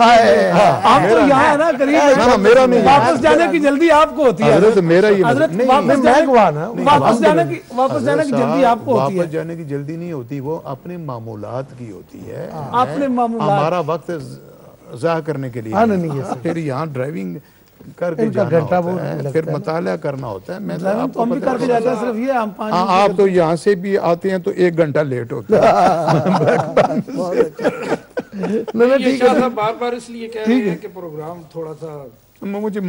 آپ تو یہاں ہے نا قریب، میرا نہیں. واپس جانے کی جلدی آپ کو ہوتی ہے حضرت. میرا یہ واپس جانے کی جلدی آپ کو ہوتی ہے. واپس جانے کی جلدی نہیں ہوتی، وہ اپنے معمولات کی ہوتی ہے. اپنے معمولات، ہمارا وقت ضائع کرنے کے لیے پھر یہاں ڈرائیونگ کر کے جانا ہوتا ہے، پھر مطالعہ کرنا ہوتا ہے. میں آپ تو یہاں سے بھی آتے ہیں تو 1 گھنٹہ لیٹ ہوتا ہے. بار بار اس لیے کہہ رہے ہیں کہ پروگرام تھوڑا سا مجھے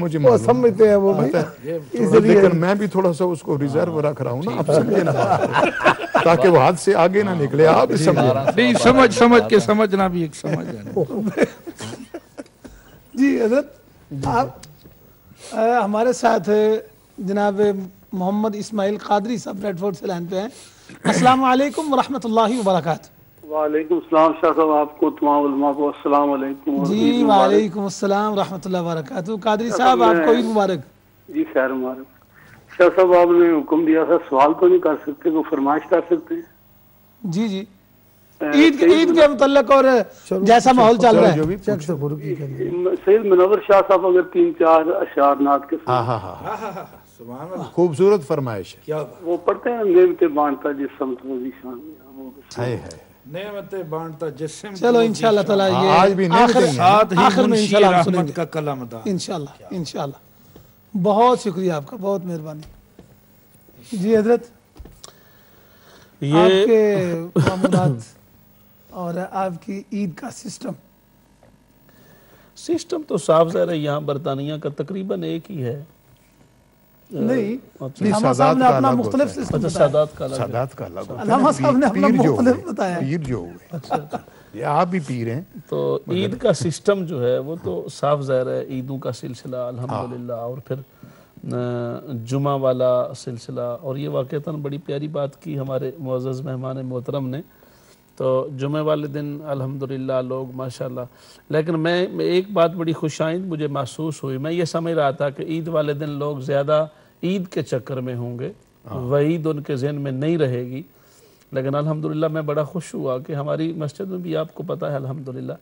سمجھتے ہیں وہ لیکن میں بھی تھوڑا سا اس کو ریزرو رکھ رہا ہوں نا. آپ سمجھے نا، تاکہ وہ ہاتھ سے آگے نہ نکلے. آپ سمجھ کے سمجھنا بھی ایک سمجھ ہے. جی حضرت آپ ہمارے ساتھ جناب محمد اسماعیل قادری صاحب ریڈ فورٹ سے لائن پہ ہیں. السلام علیکم ورحمۃ اللہ وبرکاتہ. وعلیکم السلام شاہ صاحب، آپ کو تمام علماء کو السلام علیکم. جی وعلیکم السلام ورحمۃ اللہ وبرکاتہ. قادری صاحب آپ کو عید مبارک. جی خیر مبارک. شاہ صاحب آپ نے حکم دیا تھا، سوال تو نہیں کر سکتے، کوئی فرمائش کر سکتے ہیں؟ جی عید کے متعلق اور جیسا ماحول چل رہا ہے. سید منور شاہ صاحب اگر 3-4 اشعار نعت کے خوبصورت فرمائش ہے. وہ پڑھتے ہیں، نعمتیں بانٹتا جس سمت میں شان نعمتیں بانٹتا جس سمت. چلو انشاءاللہ تعالی یہ آج بھی آخر میں انشاءاللہ رحمت کا کلام دا انشاءاللہ. بہت شکریہ آپ کا، بہت مہربانی. جی حضرت آپ کے معمولات اور آپ کی عید کا سسٹم تو صاف ظاہر ہے یہاں برطانیہ کا تقریباً ایک ہی ہے. نہیں علامہ صاحب نے اپنا مختلف سسٹم سادات کا الگ. علامہ صاحب نے اپنا مختلف بتایا. پیر جو ہوئے یہ آپ بھی پیر ہیں. تو عید کا سسٹم جو ہے وہ تو صاف ظاہر ہے، عیدوں کا سلسلہ الحمدللہ، اور پھر جمعہ والا سلسلہ. اور یہ واقعتاً بڑی پیاری بات کی ہمارے معزز مہمان محترم نے. تو جمعہ والے دن الحمدللہ لوگ ماشاءاللہ. لیکن میں ایک بات بڑی خوش آئند مجھے محسوس ہوئی. میں یہ سمجھ رہا تھا کہ عید والے دن لوگ زیادہ عید کے چکر میں ہوں گے، وعید ان کے ذہن میں نہیں رہے گی. لیکن الحمدللہ میں بڑا خوش ہوا کہ ہماری مسجد میں بھی آپ کو پتہ ہے الحمدللہ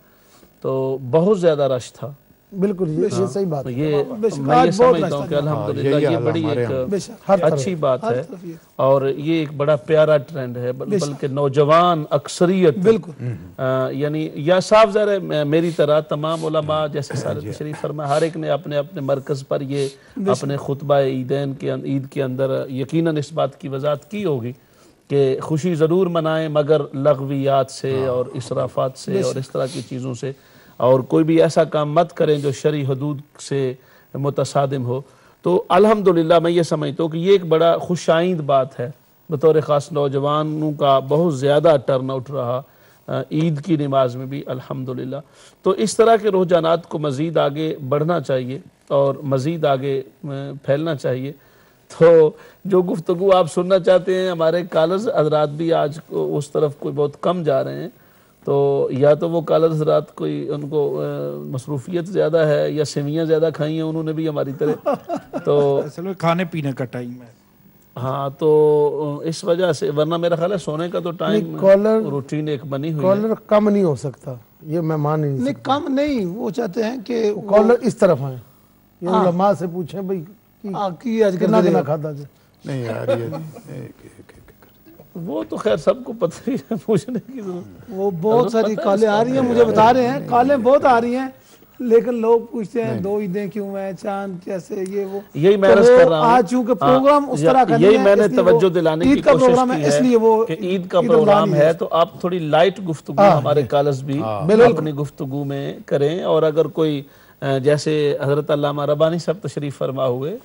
تو بہت زیادہ رش تھا. بالکل یہ صحیح بات ہے. میں یہ سمجھتا ہوں کہ الحمدللہ یہ بڑی ایک اچھی بات ہے اور یہ ایک بڑا پیارا ٹرینڈ ہے. بلکہ نوجوان اکثریت یعنی یا صاف ظاہر ہے میری طرح تمام علماء جیسے سارے تشریف فرما، ہر ایک نے اپنے اپنے مرکز پر یہ اپنے خطبہ عیدین کے عید کے اندر یقیناً اس بات کی وضاحت کی ہوگی کہ خوشی ضرور منائیں مگر لغویات سے اور اسرافات سے اور اس طرح کی چیزوں سے، اور کوئی بھی ایسا کام مت کریں جو شرعی حدود سے متصادم ہو. تو الحمدللہ میں یہ سمجھتا ہوں کہ یہ ایک بڑا خوش آئند بات ہے بطور خاص نوجوانوں کا بہت زیادہ ٹرن آؤٹ رہا عید کی نماز میں بھی الحمدللہ۔ تو اس طرح کے رجحانات کو مزید آگے بڑھنا چاہیے اور مزید آگے پھیلنا چاہیے۔ تو جو گفتگو آپ سننا چاہتے ہیں، ہمارے کالرز حضرات بھی آج اس طرف کوئی بہت کم جا رہے ہیں، تو یا تو وہ کالرز حضرات کوئی ان کو مصروفیت زیادہ ہے یا سیویاں زیادہ کھائی ہیں انہوں نے بھی ہماری طرح، تو اصل میں کھانے پینے کا ٹائم ہے۔ ہاں تو اس وجہ سے، ورنہ میرا خیال ہے سونے کا تو ٹائم روٹین ایک بنی ہوئی ہے۔ کالر کم نہیں ہو سکتا، یہ میں مان نہیں نہیں سکتا۔ کم نہیں، وہ چاہتے ہیں کہ کالر اس طرف ہیں، یہ علماء سے پوچھیں بھئی کتنا کنا کھاتا جائے۔ نہیں یار وہ تو خیر سب کو پتہ ہی ہے، پوچھنے کی ضرورت۔ وہ بہت ساری کالیں آ رہی ہیں، مجھے بتا رہے ہیں کالیں بہت آ رہی ہیں، لیکن لوگ پوچھتے ہیں 2 عیدیں کیوں ہیں، چاند کیسے، یہ وہ۔ یہی میں عرض کر رہا ہوں، آج چونکہ پروگرام اس طرح کا نہیں ہے، یہی میں نے توجہ دلانے کی کوشش کی اس لیے وہ کہ عید کا پروگرام ہے تو آپ تھوڑی لائٹ گفتگو ہمارے کالرز بھی اپنی گفتگو میں کریں، اور اگر کوئی جیسے حضرت علامہ ربانی صاحب تشریف فرما ہوئے،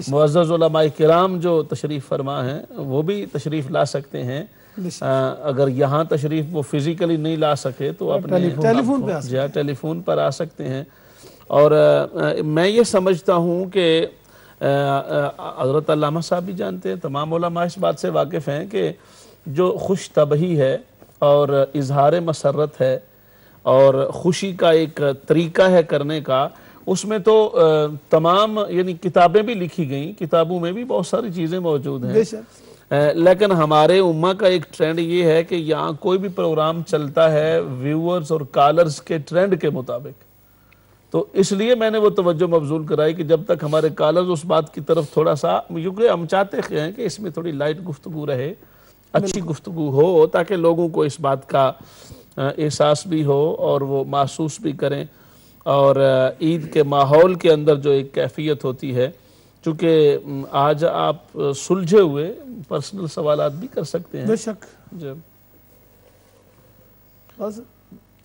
معزز علماء کرام جو تشریف فرما ہیں وہ بھی تشریف لا سکتے ہیں۔ اگر یہاں تشریف وہ فزیکلی نہیں لا سکے تو اپنے ٹیلی فون پر آ سکتے ہیں۔ اور میں یہ سمجھتا ہوں کہ حضرت علامہ صاحب بھی جانتے ہیں، تمام علماء اس بات سے واقف ہیں کہ جو خوش طبعی ہے اور اظہار مسرت ہے اور خوشی کا ایک طریقہ ہے کرنے کا، اس میں تو تمام یعنی کتابیں بھی لکھی گئیں، کتابوں میں بھی بہت ساری چیزیں موجود ہیں، لیکن ہمارے امہ کا ایک ٹرینڈ یہ ہے کہ یہاں کوئی بھی پروگرام چلتا ہے ویورز اور کالرز کے ٹرینڈ کے مطابق۔ تو اس لیے میں نے وہ توجہ مبذول کرائی کہ جب تک ہمارے کالرز اس بات کی طرف تھوڑا سا، کیونکہ ہم چاہتے ہیں کہ اس میں تھوڑی لائٹ گفتگو رہے، اچھی گفتگو ہو، تاکہ لوگوں کو اس بات کا احساس بھی ہو اور وہ محسوس بھی کریں، اور عید کے ماحول کے اندر جو ایک کیفیت ہوتی ہے، چونکہ آج آپ سلجھے ہوئے پرسنل سوالات بھی کر سکتے ہیں۔ بے شک۔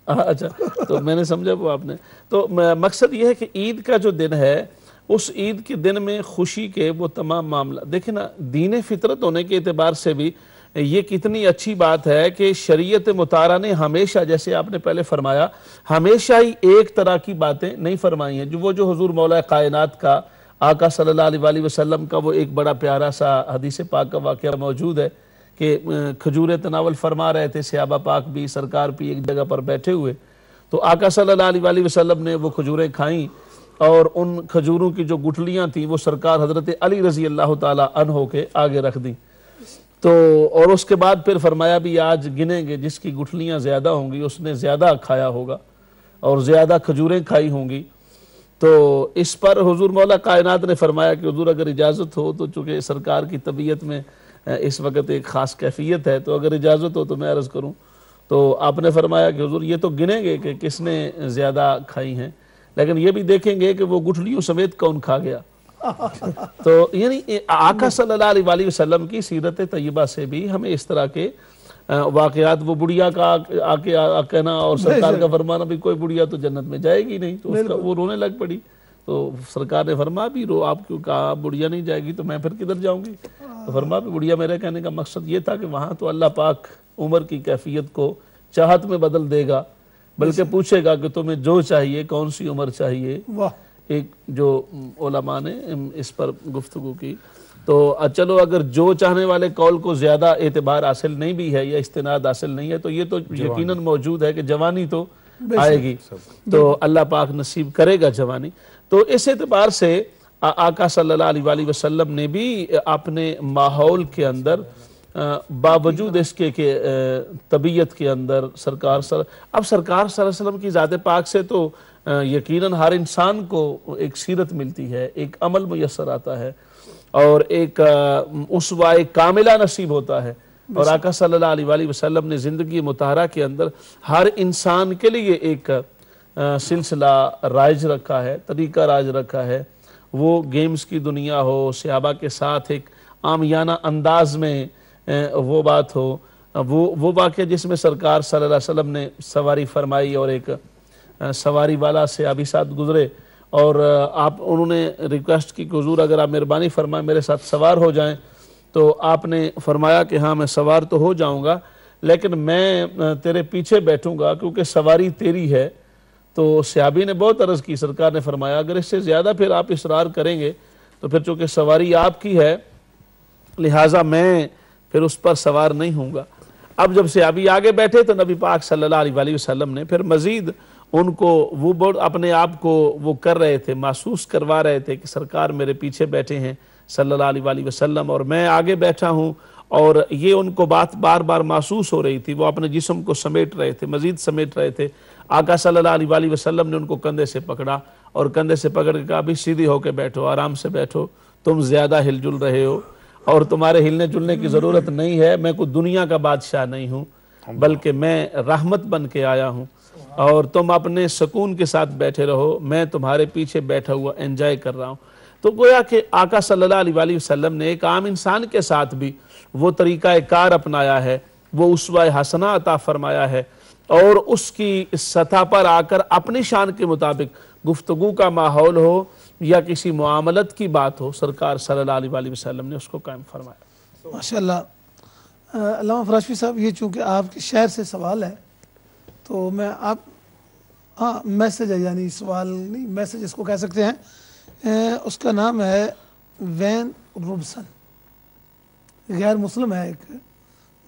اچھا، تو میں نے سمجھا وہ آپ نے، تو مقصد یہ ہے کہ عید کا جو دن ہے، اس عید کے دن میں خوشی کے وہ تمام معاملہ دیکھیں نا، دین فطرت ہونے کے اعتبار سے بھی یہ کتنی اچھی بات ہے کہ شریعت مطہرہ نے ہمیشہ، جیسے آپ نے پہلے فرمایا، ہمیشہ ہی ایک طرح کی باتیں نہیں فرمائی ہیں، جو حضور مولا کائنات کا، آقا صلی اللہ علیہ وسلم کا وہ ایک بڑا پیارا سا حدیث پاک کا واقعہ موجود ہے کہ کھجوریں تناول فرما رہے تھے صحابہ پاک بھی، سرکار بھی ایک جگہ پر بیٹھے ہوئے، تو آقا صلی اللہ علیہ وسلم نے وہ کھجوریں کھائیں، اور ان کھجوروں کی جو گٹھلیاں تھیں وہ سرکار حضرت علی رضی اللہ تعالی عنہ کے آگے رکھ دیں، تو اور اس کے بعد پھر فرمایا بھی آج گنیں گے جس کی گٹھلیاں زیادہ ہوں گی اس نے زیادہ کھایا ہوگا اور زیادہ کھجوریں کھائی ہوں گی۔ تو اس پر حضور مولا کائنات نے فرمایا کہ حضور اگر اجازت ہو تو، چونکہ سرکار کی طبیعت میں اس وقت ایک خاص کیفیت ہے، تو اگر اجازت ہو تو میں عرض کروں، تو آپ نے فرمایا کہ حضور یہ تو گنیں گے کہ کس نے زیادہ کھائی ہیں، لیکن یہ بھی دیکھیں گے کہ وہ گٹھلیوں سمیت کون کھا گیا۔ تو یعنی آقا صلی اللہ علیہ وسلم کی سیرت طیبہ سے بھی ہمیں اس طرح کے واقعات، وہ بڑیا کا آکے کہنا اور سرکار کا فرمانا بھی کوئی بڑیا تو جنت میں جائے گی نہیں، تو وہ رونے لگ پڑی، تو سرکار نے فرمایا بھی رو، آپ کیوں کہا بڑیا نہیں جائے گی تو میں پھر کدھر جاؤں گی؟ تو فرمایا بھی بڑیا میرے کہنے کا مقصد یہ تھا کہ وہاں تو اللہ پاک عمر کی کیفیت کو چاہت میں بدل دے گا، بلکہ پوچھے گا کہ تمہیں جو چاہیے، کون سی عمر چاہیے۔ ایک جو علماء نے اس پر گفتگو کی، تو چلو اگر جو چاہنے والے قول کو زیادہ اعتبار حاصل نہیں بھی ہے یا استناد حاصل نہیں ہے، تو یہ تو یقیناً موجود ہے کہ جوانی تو آئے گی، تو اللہ پاک نصیب کرے گا جوانی۔ تو اس اعتبار سے آقا صلی اللہ علیہ وسلم نے بھی اپنے ماحول کے اندر باوجود اس کے کہ طبیعت کے اندر سرکار صلی اللہ علیہ وسلم کی ذات پاک سے تو یقیناً ہر انسان کو ایک سیرت ملتی ہے، ایک عمل میسر آتا ہے اور ایک اسوہ کاملہ نصیب ہوتا ہے، اور آقا صلی اللہ علیہ وسلم نے زندگی مطہرہ کے اندر ہر انسان کے لیے ایک سلسلہ رائج رکھا ہے، طریقہ رائج رکھا ہے، وہ گیمز کی دنیا ہو، صحابہ کے ساتھ ایک عامیانہ انداز میں وہ بات ہو، وہ واقعہ جس میں سرکار صلی اللہ علیہ وسلم نے سواری فرمائی اور ایک سواری والا صحابی ساتھ گزرے، اور انہوں نے ریکویسٹ کی کہ حضور اگر آپ مہربانی فرمائیں میرے ساتھ سوار ہو جائیں، تو آپ نے فرمایا کہ ہاں میں سوار تو ہو جاؤں گا لیکن میں تیرے پیچھے بیٹھوں گا کیونکہ سواری تیری ہے۔ تو صحابی نے بہت عرض کی، سرکار نے فرمایا اگر اس سے زیادہ پھر آپ اصرار کریں گے تو پھر چونکہ سواری آپ کی ہے لہٰذا میں پھر اس پر سوار نہیں ہوں گا۔ اب جب صحابی آگے بیٹھے تو نبی پاک صلی اللہ علیہ وسلم نے پھر مزید ان کو وہ اپنے آپ کو وہ کر رہے تھے، محسوس کروا رہے تھے کہ سرکار میرے پیچھے بیٹھے ہیں صلی اللہ علیہ وسلم اور میں آگے بیٹھا ہوں، اور یہ ان کو بات بار بار محسوس ہو رہی تھی۔ وہ اپنے جسم کو سمیٹ رہے تھے، مزید سمیٹ رہے تھے۔ آقا صلی اللہ علیہ وسلم نے ان کو کندھے سے پکڑا اور کندھے سے پکڑ کے کہا بھی سیدھی ہو کے بیٹھو، آرام سے بیٹھو، تم زیادہ ہل جل رہے ہو اور تمہارے ہلنے جلنے کی ضرورت نہیں ہے، میں کوئی دنیا کا بادشاہ نہیں ہوں بلکہ میں رحمت بن کے آیا ہوں، اور تم اپنے سکون کے ساتھ بیٹھے رہو، میں تمہارے پیچھے بیٹھا ہوا انجوائے کر رہا ہوں۔ تو گویا کہ آقا صلی اللہ علیہ وسلم نے ایک عام انسان کے ساتھ بھی وہ طریقہ کار اپنایا ہے، وہ اسوہ حسنہ عطا فرمایا ہے، اور اس کی سطح پر آ کر اپنی شان کے مطابق گفتگو کا ماحول ہو یا کسی معاملت کی بات ہو، سرکار صلی اللہ علیہ وسلم نے اس کو قائم فرمایا۔ ماشاءاللہ۔ علامہ فراشفی صاحب، یہ چونکہ آپ کے شہر سے سوال ہے تو میں میسج ہے، یعنی سوال نہیں، میسج اس کو کہہ سکتے ہیں، اس کا نام ہے وین روبسن، غیر مسلم ہے، ایک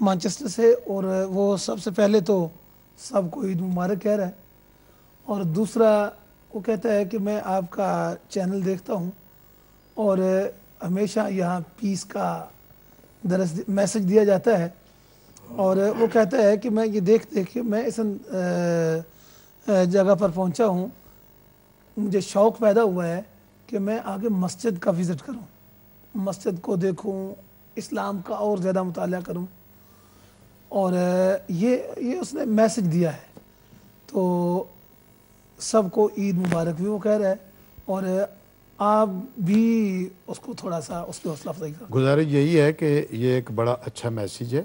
مانچسٹر سے، اور وہ سب سے پہلے تو سب کو عید مبارک کہہ رہا ہے، اور دوسرا وہ کہتا ہے کہ میں آپ کا چینل دیکھتا ہوں اور ہمیشہ یہاں پیس کا میسج دیا جاتا ہے، اور وہ کہتا ہے کہ میں یہ دیکھ کے میں اس جگہ پر پہنچا ہوں، مجھے شوق پیدا ہوا ہے کہ میں آگے مسجد کا وزٹ کروں، مسجد کو دیکھوں، اسلام کا اور زیادہ مطالعہ کروں، اور یہ اس نے میسج دیا ہے۔ تو سب کو عید مبارک بھی وہ کہہ رہا ہے، اور آپ بھی اس کو تھوڑا سا اس کی حوصلہ افزائی کریں۔ گزارش یہی ہے کہ یہ ایک بڑا اچھا میسیج ہے،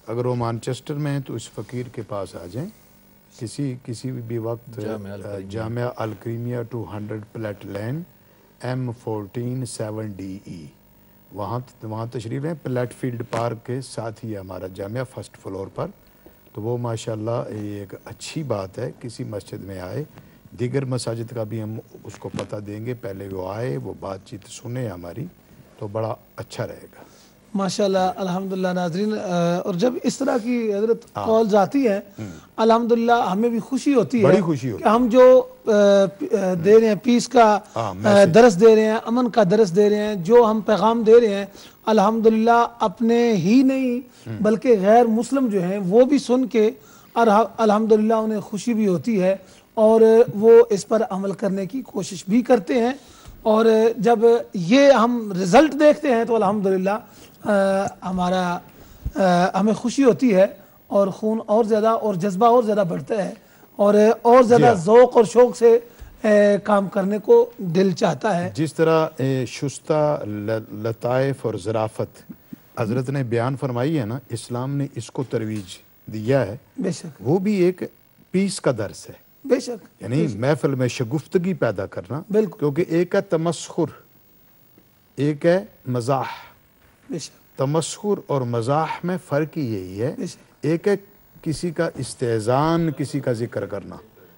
اگر وہ مانچسٹر میں ہیں تو اس فقیر کے پاس آ جائیں، کسی بھی وقت جامعہ الکریمیہ 200 پلیٹ لین M14 7DE وہاں تشریف ہیں، پلیٹ فیلڈ پارک کے ساتھ ہی ہے ہمارا جامعہ، فرسٹ فلور پر۔ تو وہ ماشاءاللہ یہ ایک اچھی بات ہے، کسی مسجد میں آئے، دیگر مساجد کا بھی ہم اس کو پتہ دیں گے، پہلے وہ آئے، وہ بات چیت سنے ہماری، تو بڑا اچھا رہے گا۔ ماشاءاللہ، الحمدللہ ناظرین، اور جب اس طرح کی حضرت کالز آتی ہیں الحمدللہ ہمیں بھی خوشی ہوتی ہے کہ ہم جو دے رہے ہیں، پیس کا درس دے رہے ہیں، امن کا درس دے رہے ہیں، جو ہم پیغام دے رہے ہیں، الحمدللہ اپنے ہی نہیں بلکہ غیر مسلم جو ہیں وہ بھی سن کے الحمدللہ انہیں خوشی بھی ہوتی ہے، اور وہ اس پر عمل کرنے کی کوشش بھی کرتے ہیں، اور جب یہ ہم رزلٹ دیکھتے ہیں تو الحمدللہ ہمیں خوشی ہوتی ہے، اور خون اور زیادہ اور جذبہ اور زیادہ بڑھتا ہے، اور زیادہ ذوق اور شوق سے کام کرنے کو دل چاہتا ہے۔ جس طرح شستہ، لطائف اور ظرافت حضرت نے بیان فرمائی ہے نا، اسلام نے اس کو ترویج دیا ہے، بے شک وہ بھی ایک پیس کا درس ہے، بے شک، یعنی محفل میں شگفتگی پیدا کرنا، کیونکہ ایک ہے تمسخر، ایک ہے مزاح۔ تمسخر اور مزاح میں فرق ہی یہی ہے، ایک ہے کسی کا استہزان، کسی کا ذکر کرنا،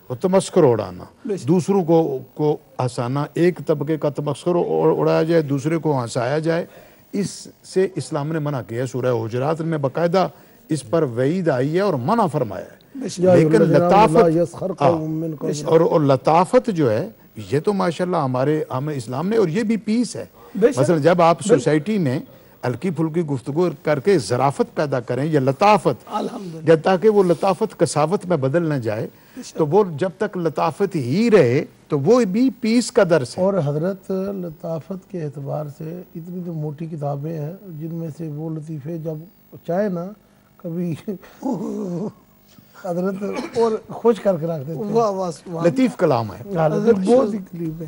اور تمسخر اڑانا، دوسروں کو ہنسانا، ایک طبقے کا تمسخر اڑایا جائے، دوسرے کو ہنسایا جائے، اس سے اسلام نے منع کیا ہے۔ سورہ حجرات میں باقاعدہ اس پر وعید آئی ہے اور منع فرمایا ہے، لیکن لطافت اور لطافت جو ہے یہ تو ماشاءاللہ ہمیں اسلام نے، اور یہ بھی پیس ہے۔ مثلا جب آپ سوسائٹی میں ہلکی پھلکی گفتگو کر کے ظرافت پیدا کریں یا لطافت، جب تاکہ وہ لطافت کساوت میں بدل نہ جائے، تو وہ جب تک لطافت ہی رہے تو وہ بھی پیس کا درس ہے۔ اور حضرت لطافت کے اعتبار سے اتنی تو موٹی کتابیں ہیں جن میں سے وہ لطیفے جب چاہے نا کبھی حضرت اور خوش کر کے رکھ دیتے ہیں۔ لطیف کلام ہے، بہت ہی تکلیف ہے،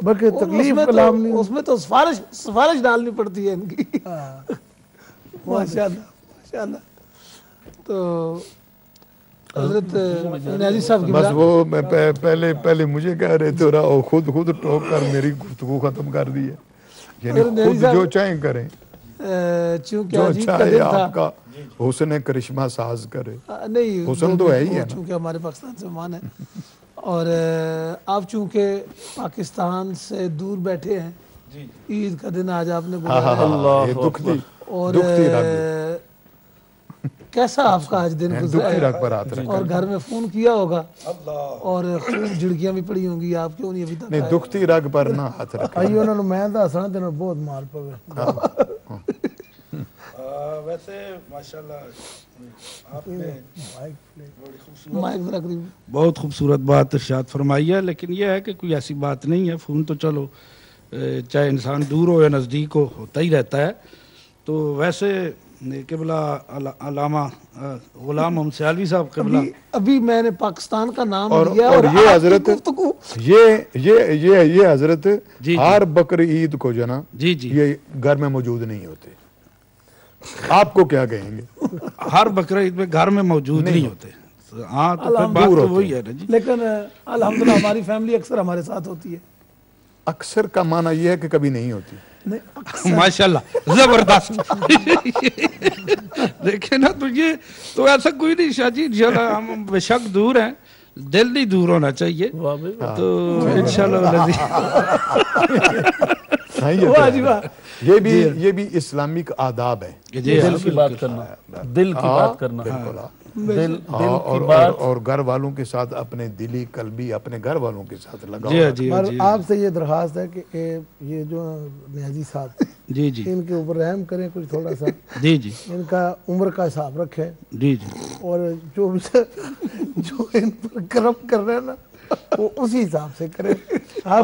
بلکہ تکلیف کلام نہیں، اس میں تو سفارش ڈالنی پڑتی ہے ان کی۔ ماشاءاللہ ماشاءاللہ۔ تو حضرت نیازی صاحب کی بس وہ پہلے مجھے کہہ رہے تھے، خود ٹوک کر میری گفتگو ختم کر دی ہے، یعنی خود جو چاہیں کریں۔ چونکہ جو عجیب کا چاہے دن تھا آپ کا حسن کرشمہ ساز کرے. نہیں حسن تو ہے ہی ہے نا. چونکہ ہمارے پاکستان سے مہمان ہے اور آپ چونکہ پاکستان سے دور بیٹھے ہیں, عید کا دن آج آپ نے گزارا اور کیسا آپ کا آج دن گزرا ہے, اور گھر میں فون کیا ہوگا اور خوب جھڑکیاں بھی پڑی ہوں گی, آپ کیوں نہیں ابھی تک نہیں دکھتی رگ پر نہ ہاتھ رکھے. آئیو انہوں نے میں دسنا تینوں بہت مار پوے. ویسے ماشاءاللہ آپ نے بہت خوبصورت بات ارشاد فرمائی ہے, لیکن یہ ہے کہ کوئی ایسی بات نہیں ہے, فون تو چلو چاہے انسان دور ہو یا نزدیک ہو ہوتا ہی رہتا ہے. تو ویسے قبلہ علامہ غلام محمد سیالوی صاحب قبلہ ابھی میں نے پاکستان کا نام لیا اور یہ حضرت یہ حضرت ہر بکر عید کو جو نا یہ گھر میں موجود نہیں ہوتے. آپ کو کیا کہیں گے؟ ہر بکر عید میں گھر میں موجود نہیں ہوتے. ہاں تو بات تو وہی ہے نا جی. لیکن الحمدللہ ہماری فیملی اکثر ہمارے ساتھ ہوتی ہے. اکثر کا معنی یہ ہے کہ کبھی نہیں ہوتی. ماشاءاللہ زبردست. دیکھیں نا تو یہ تو ایسا کوئی نہیں شاہ جی, انشاءاللہ ہم بے شک دور ہیں, دل نہیں دور ہونا چاہیے. تو انشاءاللہ یہ بھی اسلامک آداب ہے. دل کی بات کرنا, دل کی بات کرنا, اور گھر والوں کے ساتھ اپنے دلی قلبی اپنے گھر والوں کے ساتھ لگا. آپ سے یہ درخواست ہے کہ یہ جو نیازی صاحب ان کے اوپر رحم کریں کچھ تھوڑا سا, ان کا عمر کا حساب رکھیں اور جو ان پر کرم کر رہے ہیں نا وہ اسی حساب سے کریں.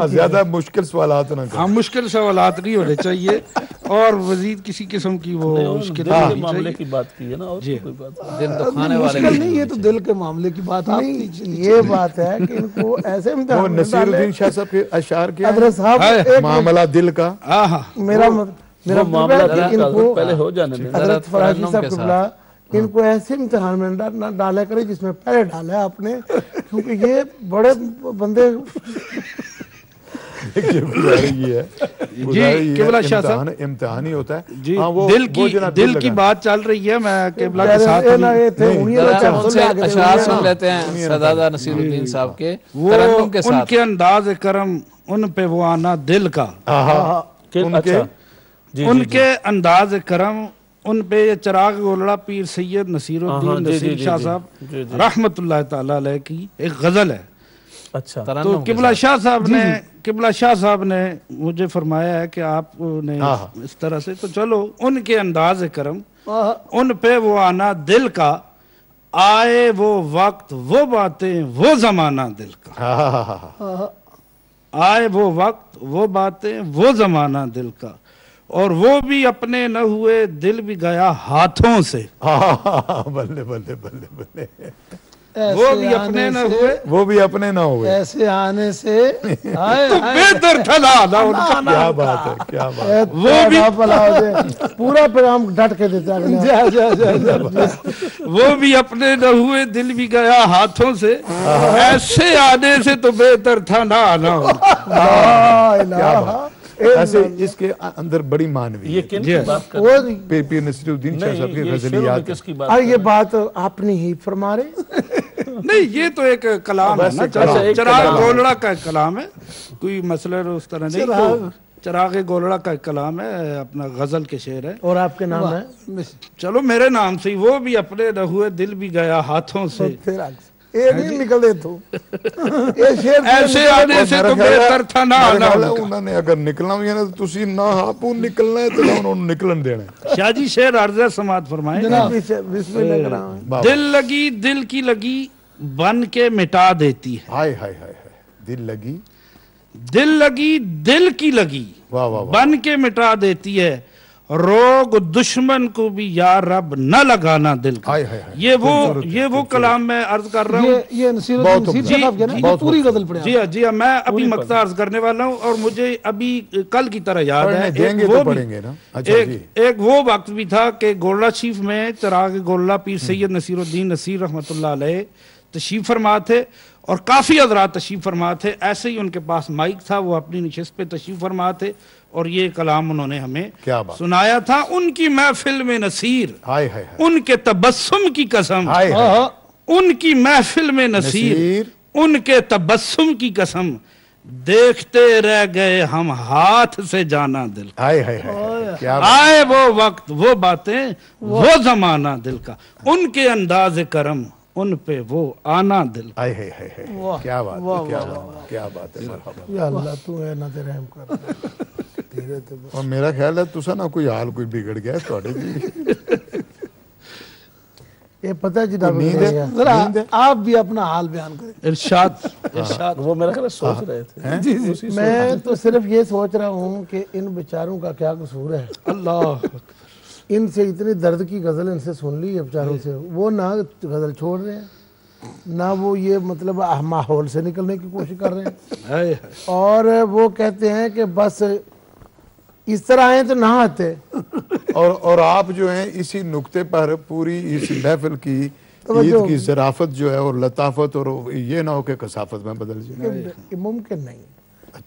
زیادہ مشکل سوالات نہ کریں. ہاں مشکل سوالات نہیں ہونے چاہیے اور مزید کسی قسم کی وہ مشکل معاملے کی بات کی ہے نا, اور کوئی بات دل دکھانے والے مشکل نہیں, یہ تو دل کے معاملے کی بات ہے. یہ بات ہے کہ ان کو ایسے امتحان میں نصیر الدین شاہ صاحب کے اشعار کیا ہے, معاملہ دل کا. میرا مطلب پہلے ہو جانے دیں. حضرت فراجی صاحب قبلہ ان کو ایسے امتحان میں نہ ڈالا کرے جس میں پہلے ڈالا ہے آپ نے, کیونکہ یہ بڑے بندے امتحان ہی ہوتا ہے. دل کی بات چل رہی ہے, میں قبلہ کے ساتھ اشعار سن لیتے ہیں سردار نصیر الدین صاحب کے ترنم کے ساتھ. ان کے انداز کرم ان پہ وہ آنا دل کا, ان کے انداز کرم ان پہ یہ چراغ گولڑا پیر سید نصیر الدین نصیر شاہ صاحب رحمت اللہ تعالیٰ علیہ کی ایک غزل ہے. اچھا تو قبلہ شاہ صاحب نے مجھے فرمایا ہے کہ آپ نے اس طرح سے, تو چلو ان کے انداز کرم ان پہ وہ آنا دل کا, آئے وہ وقت وہ باتیں وہ زمانہ دل کا, آئے وہ وقت وہ باتیں وہ زمانہ دل کا, اور وہ بھی اپنے نہ ہوئے دل بھی گیا ہاتھوں سے. بلے بلے بلے بلے, وہ بھی اپنے نہ ہوئے وہ بھی اپنے نہ ہوئے, ایسے آنے سے تو بہتر تھا نا. کیا بات ہے, کیا بات. وہ بھی پورا پیغام ڈٹ کے دیتا ہے. وہ بھی اپنے نہ ہوئے دل بھی گیا ہاتھوں سے, ایسے آنے سے تو بہتر تھا نا آنا. ایسے اس کے اندر بڑی معنوی یہ کن کی بات کر رہے ہیں؟ پیر نصیر الدین شاہ صاحب کی غزلیات. یہ بات آپ نے ہی فرما رہے نہیں, یہ تو ایک کلام ہے نا, چراغ گولڑا کا ایک کلام ہے, کوئی مسئلہ اس طرح نہیں. چراغ گولڑا کا ایک کلام ہے, اپنا غزل کے شعر ہے. اور آپ کے نام ہے؟ چلو میرے نام سے. وہ بھی اپنے نہ ہوئے دل بھی گیا ہاتھوں سے, نکلے تو ایسے آنے سے تو بہتر تھا نہ آنا. انہوں نے اگر نکلنا ہوئی ہے نا تو تسی نہ ہاپو نکلنا ہے تو انہوں نے نکلن دینا ہے. شاہ جی شعر عرضہ سماعت فرمائیں. دل لگی دل کی لگی بن کے مٹا دیتی ہے. ہائے ہائے ہائے, دل لگی دل لگی دل کی لگی بن کے مٹا دیتی ہے, روگ دشمن کو بھی یا رب نہ لگانا دل کا. یہ وہ کلام میں عرض کر رہا ہوں. یہ نصیر الدین صاحب کے نا پوری غزل پڑھا. جی ہاں, میں ابھی مقطع عرض کرنے والا ہوں, اور مجھے ابھی کل کی طرح یاد ہے ایک وہ وقت بھی تھا کہ گولڑا شریف میں چراغ گولڑا پیر سید نصیر الدین نصیر رحمت اللہ علیہ تشریف فرما تھے, اور کافی حضرات تشریف فرما تھے. ایسے ہی ان کے پاس مائک تھا, وہ اپنی نشست پہ تشریف فرما تھے, اور یہ کلام انہوں نے ہمیں سنایا تھا. ان کی محفل میں نصیر ان کے تبسم کی قسم, ان کی محفل میں نصیر ان کے تبسم کی قسم, دیکھتے رہ گئے ہم ہاتھ سے جانا دل کا. آئے وہ وقت وہ باتیں وہ زمانہ دل کا, ان کے انداز کرم ان پہ وہ آنا دل کا. کیا بات ہے, کیا بات ہے. یا اللہ تو ہے نہ تے رحم کر. اور میرا خیال ہے تسا نہ کوئی حال کوئی بگڑ گیا تھوڑے جی. یہ پتہ ہے جناب, ذرا آپ بھی اپنا حال بیان کریں. ارشاد ارشاد. وہ میرا خیال سوچ رہے تھے. جی میں تو صرف یہ سوچ رہا ہوں کہ ان بیچاروں کا کیا قصور ہے. اللہ, ان سے اتنی درد کی غزل ان سے سن لی ہے بیچاروں سے, وہ نہ غزل چھوڑ رہے ہیں نہ وہ یہ مطلب ماحول سے نکلنے کی کوشش کر رہے ہیں, اور وہ کہتے ہیں کہ بس اس طرح آئیں تو نہ آتے. اور آپ جو ہیں اسی نقطے پر پوری اس محفل کی عید کی ظرافت جو ہے اور لطافت, اور یہ نہ ہو کہ کثافت میں بدل جائے. یہ ممکن نہیں.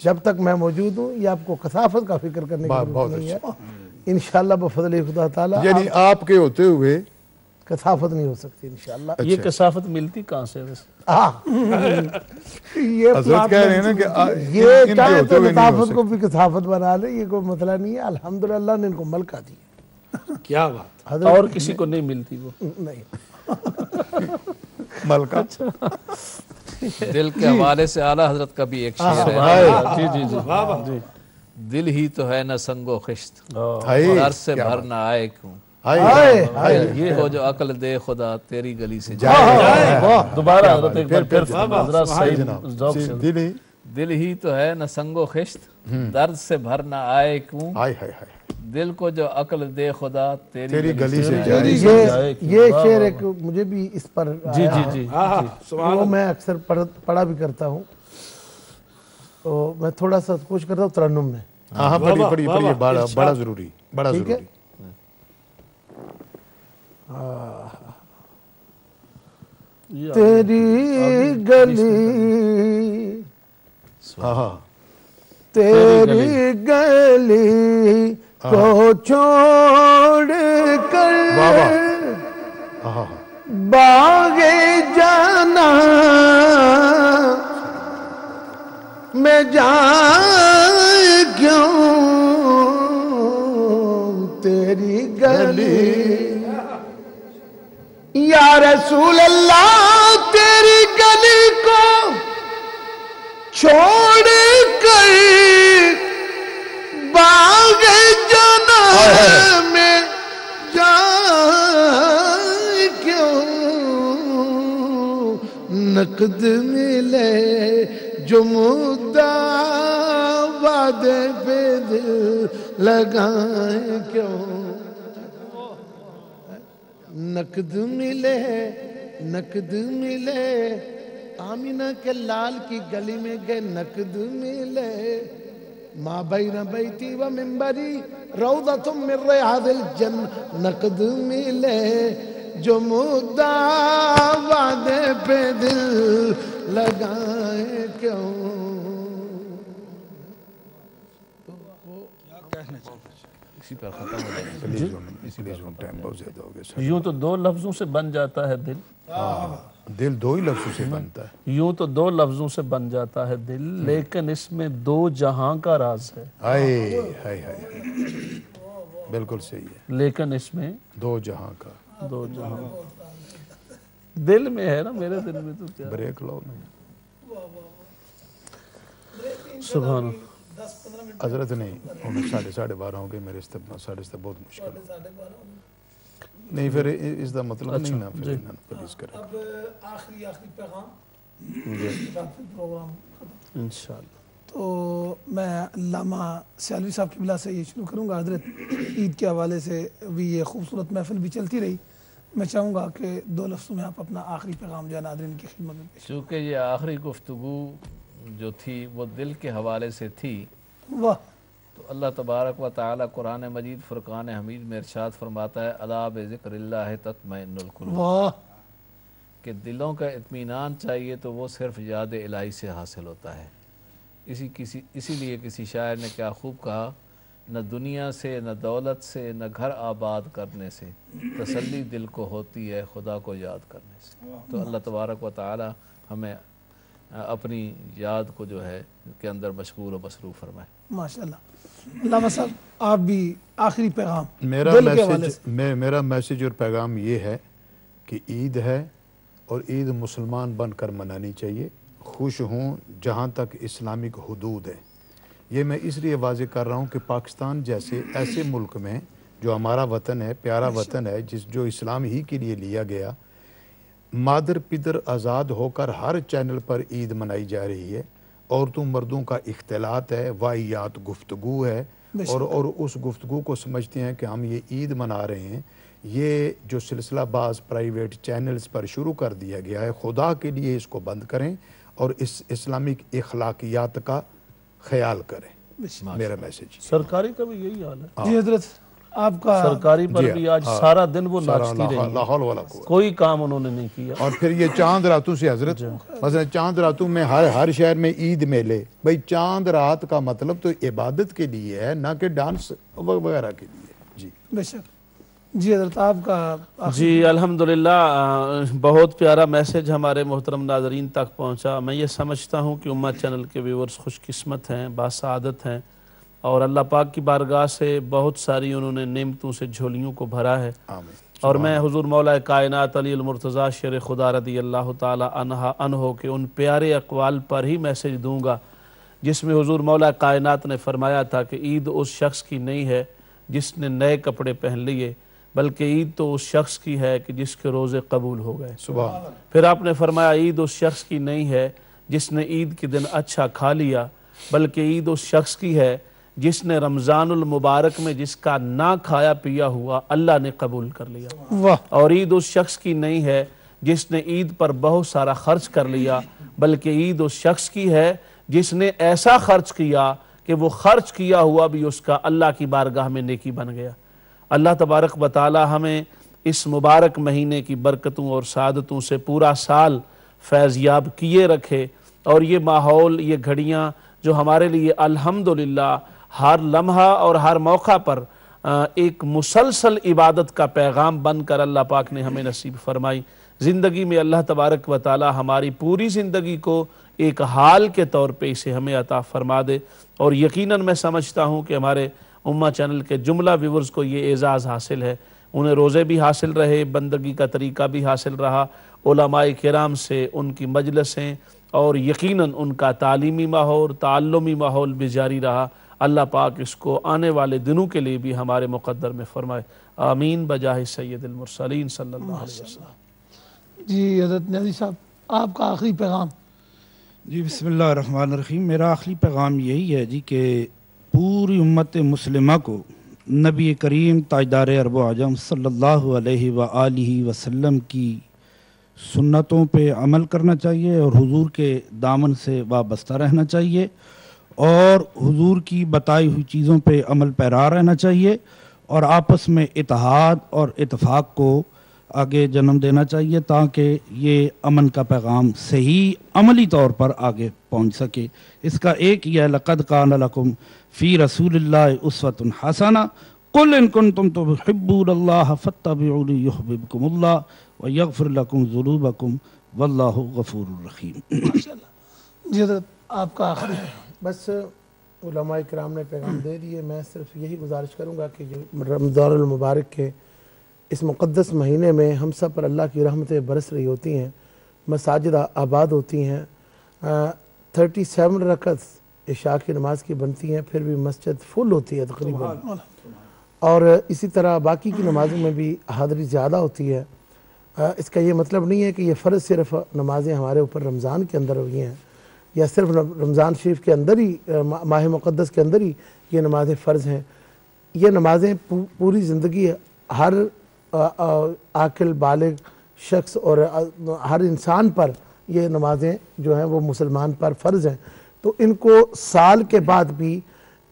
جب تک میں موجود ہوں یہ آپ کو کثافت کا فکر کرنے کی ضرورت نہیں ہے. انشاءاللہ بفضل خدا تعالیٰ یعنی آپ کے ہوتے ہوئے کثافت نہیں ہو سکتی انشاءاللہ. یہ کثافت ملتی کہاں سے ویسے؟ حضرت کہہ رہے ہیں نا کہ یہ چاہے تو لطافت کو بھی کثافت بنا لے, یہ کوئی مسئلہ نہیں ہے. الحمدللہ نے ان کو ملکہ دی. کیا بات, اور کسی کو نہیں ملتی وہ نہیں ملکہ. دل کے حوالے سے اعلیٰ حضرت کا بھی ایک شعر ہے. جی جی جی. دل ہی تو ہے نہ سنگ و خشت, در سے بھر نہ آئے کیوں, یہ ہو جو عقل دے خدا تیری گلی سے جائے. دوبارہ حضرت ایک بار پھر حضرت صحیح. دل ہی تو ہے نہ سنگ و خشت, درد سے بھر نہ آئے کیوں, دل کو جو عقل دے خدا تیری گلی سے جائے. یہ شعر ایک مجھے بھی اس پر وہ میں اکثر پڑھا بھی کرتا ہوں, تو میں تھوڑا سا کوشش کرتا ہوں ترنم میں. ہاں پڑھی بڑا ضروری, بڑا ضروری. تیری گلی تیری گلی کو چھوڑ کر باغ جانا میں جائے کیوں, تیری گلی یا رسول اللہ تیری گلی کو چھوڑ کر باغ جانا میں جائے کیوں, نقد ملے جو مدعا وعدے پہ دل لگائیں کیوں, نقد ملے آمینہ کے لال کی گلی میں گئے, نقد ملے ما بین بیتی و منبری روضۃ من ریاض الجنہ, نقد ملے جو مدعا وعدے پہ دل لگائیں کیوں. اسی پر ختم ہو جائے. یوں تو دو لفظوں سے بن جاتا ہے دل, دل دو ہی لفظوں سے بنتا ہے. یوں تو دو لفظوں سے بن جاتا ہے دل, لیکن اس میں دو جہاں کا راز ہے. بالکل صحیح ہے. لیکن اس میں دو جہاں کا, دو جہاں دل میں ہے نا, میرے دل میں تو کیا. بریک لو سبحان حضرت نہیں, 12:30 ہوں گے میرے استعمال بہت مشکل نہیں, پھر اس دا مطلب نہیں نا, پھر پلیز کریں. اب آخری پیغام پروگرام انشاءاللہ. تو میں علامہ سیالوی صاحب کی بلا سے یہ شروع کروں گا. حضرت عید کے حوالے سے بھی یہ خوبصورت محفل بھی چلتی رہی, میں چاہوں گا کہ 2 لفظوں میں آپ اپنا آخری پیغام جو ہے ناظرین کی خدمت میں. چونکہ یہ آخری گفتگو جو تھی وہ دل کے حوالے سے تھی, واہ, تو اللہ تبارک و تعالی قرآن مجید فرقان حمید میں ارشاد فرماتا ہے الا بذکر اللہ تطمئن القلوب, واہ, کہ دلوں کا اطمینان چاہیے تو وہ صرف یاد الہی سے حاصل ہوتا ہے. اسی لیے کسی شاعر نے کیا خوب کہا نہ دنیا سے، نہ دولت سے، نہ گھر آباد کرنے سے، تسلی دل کو ہوتی ہے خدا کو یاد کرنے سے۔ تو اللہ تبارک و تعالی ہمیں اپنی یاد کو جو ہے کے اندر مشغول و مصروف فرمائے۔ ماشاءاللہ۔ علامہ صاحب آپ بھی آخری پیغام میرا میسیج اور پیغام یہ ہے کہ عید ہے اور عید مسلمان بن کر منانی چاہیے، خوش ہوں جہاں تک اسلامک حدود ہے۔ یہ میں اس لیے واضح کر رہا ہوں کہ پاکستان جیسے ایسے ملک میں جو ہمارا وطن ہے، پیارا وطن ہے، جو اسلام ہی کے لیے لیا گیا، مادر پدر آزاد ہو کر ہر چینل پر عید منائی جا رہی ہے، عورتوں مردوں کا اختلاط ہے، واحیات گفتگو ہے، اور اس گفتگو کو سمجھتے ہیں کہ ہم یہ عید منا رہے ہیں۔ یہ جو سلسلہ باز پرائیویٹ چینلز پر شروع کر دیا گیا ہے، خدا کے لیے اس کو بند کریں اور اس اسلامک اخلاقیات کا خیال کریں۔ میرا میسیج سرکاری کا بھی یہی حال ہے جی حضرت آپ کا سرکاری پر بھی آج سارا دن وہ ناچتی رہی، کوئی کام انہوں نے نہیں کیا۔ اور پھر یہ چاند راتوں سے حضرت مثلا چاند راتوں میں ہر شہر میں عید میلے، بھئی چاند رات کا مطلب تو عبادت کے لیے ہے، نہ کہ ڈانس وغیرہ کے لیے۔ جی بے شک۔ جی حضرت آپ کا جی الحمدللہ بہت پیارا میسیج ہمارے محترم ناظرین تک پہنچا۔ میں یہ سمجھتا ہوں کہ امت چینل کے ویورز خوش قسمت ہیں، باسعادت ہیں، اور اللہ پاک کی بارگاہ سے بہت ساری انہوں نے نعمتوں سے جھولیوں کو بھرا ہے۔ اور میں حضور مولا کائنات علی المرتضیٰ شیر خدا رضی اللہ تعالی عنہ کے ان پیارے اقوال پر ہی میسیج دوں گا جس میں حضور مولا کائنات نے فرمایا تھا کہ عید اس شخص کی نہیں ہے جس نے نئے کپڑے پہن لیے، بلکہ عید تو اس شخص کی ہے کہ جس کے روزے قبول ہو گئے۔ پھر آپ نے فرمایا عید اس شخص کی نہیں ہے جس نے عید کے دن اچھا کھا لیا، بلکہ عید اس شخص کی ہے جس نے رمضان المبارک میں جس کا نہ کھایا پیا ہوا اللہ نے قبول کر لیا۔ اور عید اس شخص کی نہیں ہے جس نے عید پر بہت سارا خرچ کر لیا، بلکہ عید اس شخص کی ہے جس نے ایسا خرچ کیا کہ وہ خرچ کیا ہوا بھی اس کا اللہ کی بارگاہ میں نیکی بن گیا۔ اللہ تبارک و تعالی ہمیں اس مبارک مہینے کی برکتوں اور سعادتوں سے پورا سال فیضیاب کیے رکھے، اور یہ ماحول، یہ گھڑیاں جو ہمارے لیے الحمدللہ ہر لمحہ اور ہر موقع پر ایک مسلسل عبادت کا پیغام بن کر اللہ پاک نے ہمیں نصیب فرمائی۔ زندگی میں اللہ تبارک و تعالی ہماری پوری زندگی کو ایک حال کے طور پہ اسے ہمیں عطا فرما دے، اور یقیناً میں سمجھتا ہوں کہ ہمارے امہ چینل کے جملہ ویورز کو یہ اعزاز حاصل ہے، انہیں روزے بھی حاصل رہے، بندگی کا طریقہ بھی حاصل رہا، علماء کرام سے ان کی مجلسیں اور یقیناً ان کا تعلیمی ماحول، تعلمی ماحول بھی جاری رہا۔ اللہ پاک اس کو آنے والے دنوں کے لیے بھی ہمارے مقدر میں فرمائے، آمین بجاہ سید المرسلین صلی اللہ علیہ وسلم۔ جی حضرت نیازی صاحب آپ کا آخری پیغام۔ جی بسم اللہ الرحمن الرحیم۔ میرا آخری پیغام یہی ہے جی کہ پوری امت مسلمہ کو نبی کریم تاجدار عرب و عجم صلی اللہ علیہ وآلہ وسلم کی سنتوں پہ عمل کرنا چاہیے، اور حضور کے دامن سے وابستہ رہنا چاہیے، اور حضور کی بتائی ہوئی چیزوں پہ عمل پیرا رہنا چاہیے، اور آپس میں اتحاد اور اتفاق کو آگے جنم دینا چاہیے تاکہ یہ امن کا پیغام صحیح عملی طور پر آگے پہنچ سکے۔ اس کا ایک یہ ہے لَقَدْ كَانَ لَكُمْ فِي رَسُولِ اللَّهِ أُسْوَةٌ حَسَنَةٌ قُلْ إِن كُنتُمْ تُحِبُّونَ اللَّهَ فَاتَّبِعُونِي يُحْبِبْكُمُ اللَّهُ وَيَغْفِرْ لَكُمْ ذُنُوبَكُمْ وَاللَّهُ غَفُورٌ رَحِيمٌ۔ جی حضرت آپ کا آخری بس علماء کرام نے پیغام دے دیے، میں صرف یہی گزارش کروں گا کہ جو رمضان المبارک کے اس مقدس مہینے میں ہم سب پر اللہ کی رحمتیں برس رہی ہوتی ہیں، مساجد آباد ہوتی ہیں، 37 رکعت عشاء کی نماز کی بنتی ہیں، پھر بھی مسجد فل ہوتی ہے تقریباً، اور اسی طرح باقی کی نمازوں میں بھی حاضری زیادہ ہوتی ہے۔ اس کا یہ مطلب نہیں ہے کہ یہ فرض صرف نمازیں ہمارے اوپر رمضان کے اندر ہوئی ہیں، یا صرف رمضان شریف کے اندر ہی، ماہ مقدس کے اندر ہی یہ نمازیں فرض ہیں۔ یہ نمازیں پوری زندگی ہر عاقل بالغ شخص اور ہر انسان پر یہ نمازیں جو ہیں وہ مسلمان پر فرض ہیں، تو ان کو سال کے بعد بھی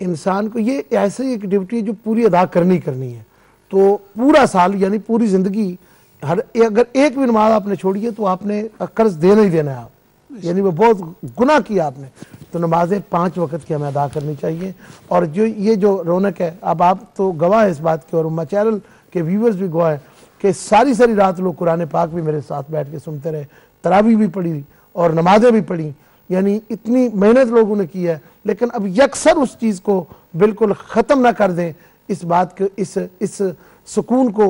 انسان کو یہ ایسی ایک ڈیوٹی ہے جو پوری ادا کرنی ہے، تو پورا سال یعنی پوری زندگی اگر ایک بھی نماز آپ نے چھوڑی ہے تو آپ نے قرض دینا ہی دینا ہے، آپ یعنی وہ بہت گناہ کیا آپ نے، تو نمازیں 5 وقت کی ہمیں ادا کرنی چاہیے. اور جو یہ جو رونق ہے، اب آپ تو گواہ ہیں اس بات کے اور امہ چینل کے ویورز بھی گواہ ہیں کہ ساری رات لوگ قرآن پاک بھی میرے ساتھ بیٹھ کے سنتے رہے، تراویح بھی پڑھی اور نمازیں بھی پڑھی، یعنی اتنی محنت لوگوں نے کی ہے. لیکن اب یکسر اس چیز کو بالکل ختم نہ کر دیں، اس بات کو اس سکون کو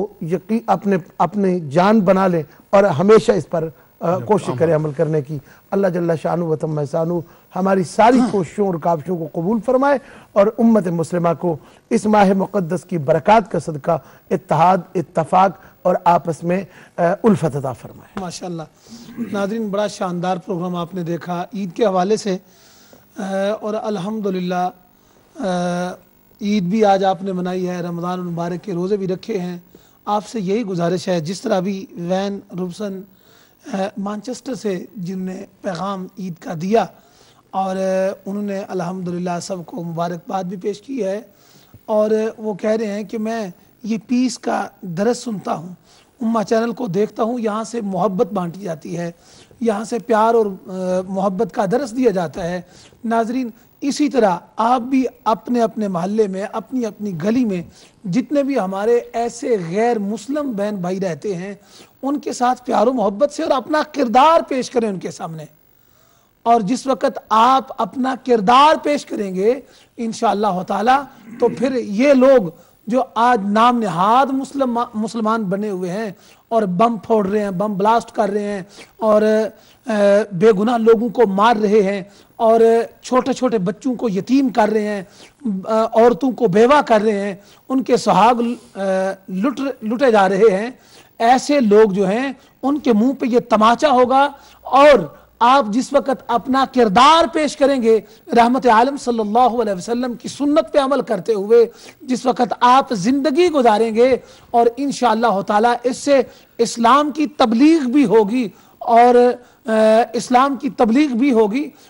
اپنے جان بنا لیں اور ہمیشہ اس پر کوشش کریں عمل کرنے کی. اللہ جل شانہ و تم احسانہ ہماری ساری کوششوں اور کاوشوں کو قبول فرمائے اور امت مسلمہ کو اس ماہ مقدس کی برکات کا صدقہ اتحاد، اتفاق اور آپس میں الفت عطا فرمائے. ماشاءاللہ. ناظرین، بڑا شاندار پروگرام آپ نے دیکھا عید کے حوالے سے، اور الحمدللہ عید بھی آج آپ نے منائی ہے، رمضان المبارک کے روزے بھی رکھے ہیں. آپ سے یہی گزارش ہے، جس طرح بھی وین روبسن مانچسٹر سے جن نے پیغام عید کا دیا اور انہوں نے الحمدللہ سب کو مبارکباد بھی پیش کی ہے، اور وہ کہہ رہے ہیں کہ میں یہ پیس کا درس سنتا ہوں، امہ چینل کو دیکھتا ہوں، یہاں سے محبت بانٹی جاتی ہے، یہاں سے پیار اور محبت کا درس دیا جاتا ہے. ناظرین، اسی طرح آپ بھی اپنے اپنے محلے میں، اپنی اپنی گلی میں جتنے بھی ہمارے ایسے غیر مسلم بہن بھائی رہتے ہیں، ان کے ساتھ پیار و محبت سے اور اپنا کردار پیش کریں ان کے سامنے. اور جس وقت آپ اپنا کردار پیش کریں گے انشاءاللہ تعالی، تو پھر یہ لوگ جو آج نام نہاد مسلمان بنے ہوئے ہیں اور بم پھوڑ رہے ہیں، بم بلاسٹ کر رہے ہیں اور بے گناہ لوگوں کو مار رہے ہیں اور چھوٹے چھوٹے بچوں کو یتیم کر رہے ہیں، عورتوں کو بیوہ کر رہے ہیں، ان کے سہاگ لٹے جا رہے ہیں، ایسے لوگ جو ہیں ان کے منہ پہ یہ تماچا ہوگا. اور آپ جس وقت اپنا کردار پیش کریں گے رحمت عالم صلی اللہ علیہ وسلم کی سنت پہ عمل کرتے ہوئے، جس وقت آپ زندگی گزاریں گے، اور انشاءاللہ تعالی اس سے اسلام کی تبلیغ بھی ہوگی اور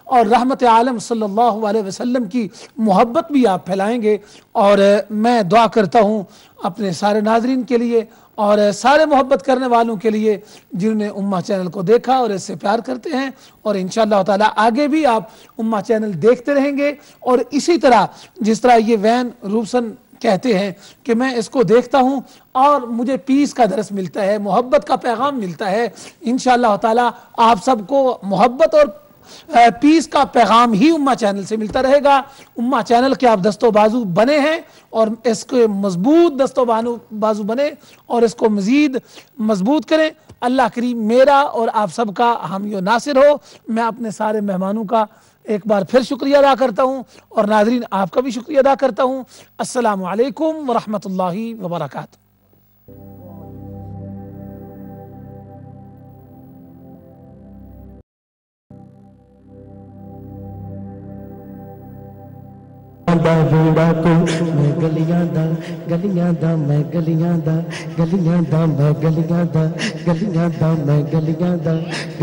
اور رحمت عالم صلی اللہ علیہ وسلم کی محبت بھی آپ پھیلائیں گے. اور میں دعا کرتا ہوں اپنے سارے ناظرین کے لیے اور سارے محبت کرنے والوں کے لیے جنہوں نے امہ چینل کو دیکھا اور اس سے پیار کرتے ہیں، اور انشاءاللہ تعالی آگے بھی آپ امہ چینل دیکھتے رہیں گے. اور اسی طرح جس طرح یہ وین روبسن کہتے ہیں کہ میں اس کو دیکھتا ہوں اور مجھے پیس کا درس ملتا ہے، محبت کا پیغام ملتا ہے، انشاءاللہ تعالی آپ سب کو محبت اور پیس کا پیغام ہی امہ چینل سے ملتا رہے گا. امہ چینل کے آپ دست و بازو بنے ہیں اور اس کے مضبوط دست و بازو بنے اور اس کو مزید مضبوط کریں. اللہ کریم میرا اور آپ سب کا حامی و ناصر ہو. میں اپنے سارے مہمانوں کا ایک بار پھر شکریہ ادا کرتا ہوں اور ناظرین آپ کا بھی شکریہ ادا کرتا ہوں. السلام علیکم ورحمۃ اللہ وبرکاتہ. بوڑا کو میں گلیاں دا گلیاں دا میں گلیاں دا گلیاں دا میں گلیاں دا گلیاں دا میں گلیاں دا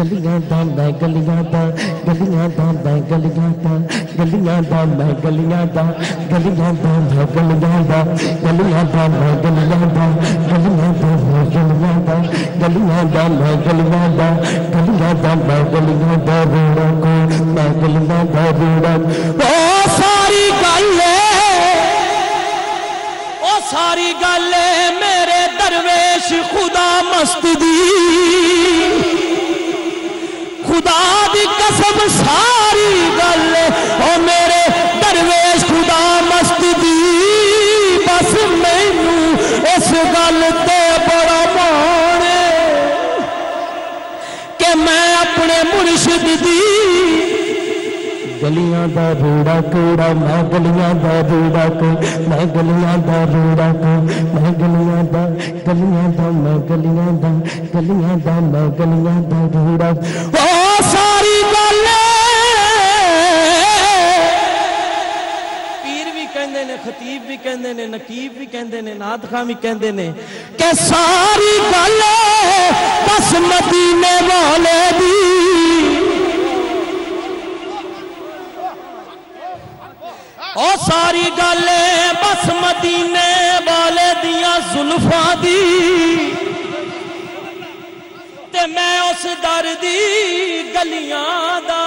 گلیاں دا میں گلیاں دا گلیاں دا میں گلیاں دا گلیاں دا میں گلیاں دا گلیاں دا میں گلیاں دا گلیاں دا میں گلیاں دا گلیاں دا میں گلیاں دا گلیاں دا میں گلیاں دا گلیاں دا میں گلیاں دا بوڑا کو میں گلیاں دا بوڑا ساری ساری گل میرے درویش خدا مست دی خدا دی قسم ساری گل او میرے درویش خدا مست دی بس مینوں اس گل تے بڑا مان کہ میں اپنے مرشد دی گلیاں دا روڑا کوڑا میں گلیاں دا روڑا کو میں گلیاں دا روڑا کو میں گلیاں دا میں گلیاں دا گلیاں دا میں گلیاں دا روڑا او ساری گل پیر بھی کہندے نے خطیب بھی کہندے نے نقیب بھی کہندے نے نعت خواں بھی کہندے نے کہ ساری گل بس مدینے والے دی او ساری گل بس مدینے والے دیاں زلفاں دی تے میں اس در دی گلیاں دا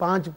5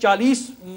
40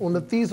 29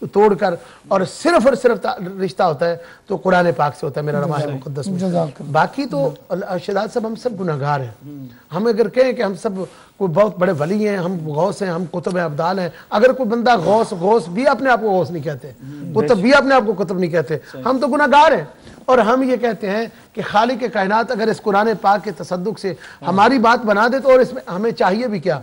جو توڑ کر اور صرف رشتہ ہوتا ہے تو قرآن پاک سے ہوتا ہے میرا رواہ مقدس میں. باقی تو شہزاد صاحب ہم سب گناہگار ہیں. ہم اگر کہیں کہ ہم سب کوئی بہت بڑے ولی ہیں، ہم غوث ہیں، ہم قطب ابدال ہیں، اگر کوئی بندہ غوث بھی اپنے آپ کو غوث نہیں کہتے، قطب بھی اپنے آپ کو قطب نہیں کہتے، ہم تو گناہگار ہیں. اور ہم یہ کہتے ہیں کہ خالق کائنات اگر اس قرآن پاک کے تصدق سے ہماری بات بنا دے تو اور اس میں ہمیں چاہیے بھی کیا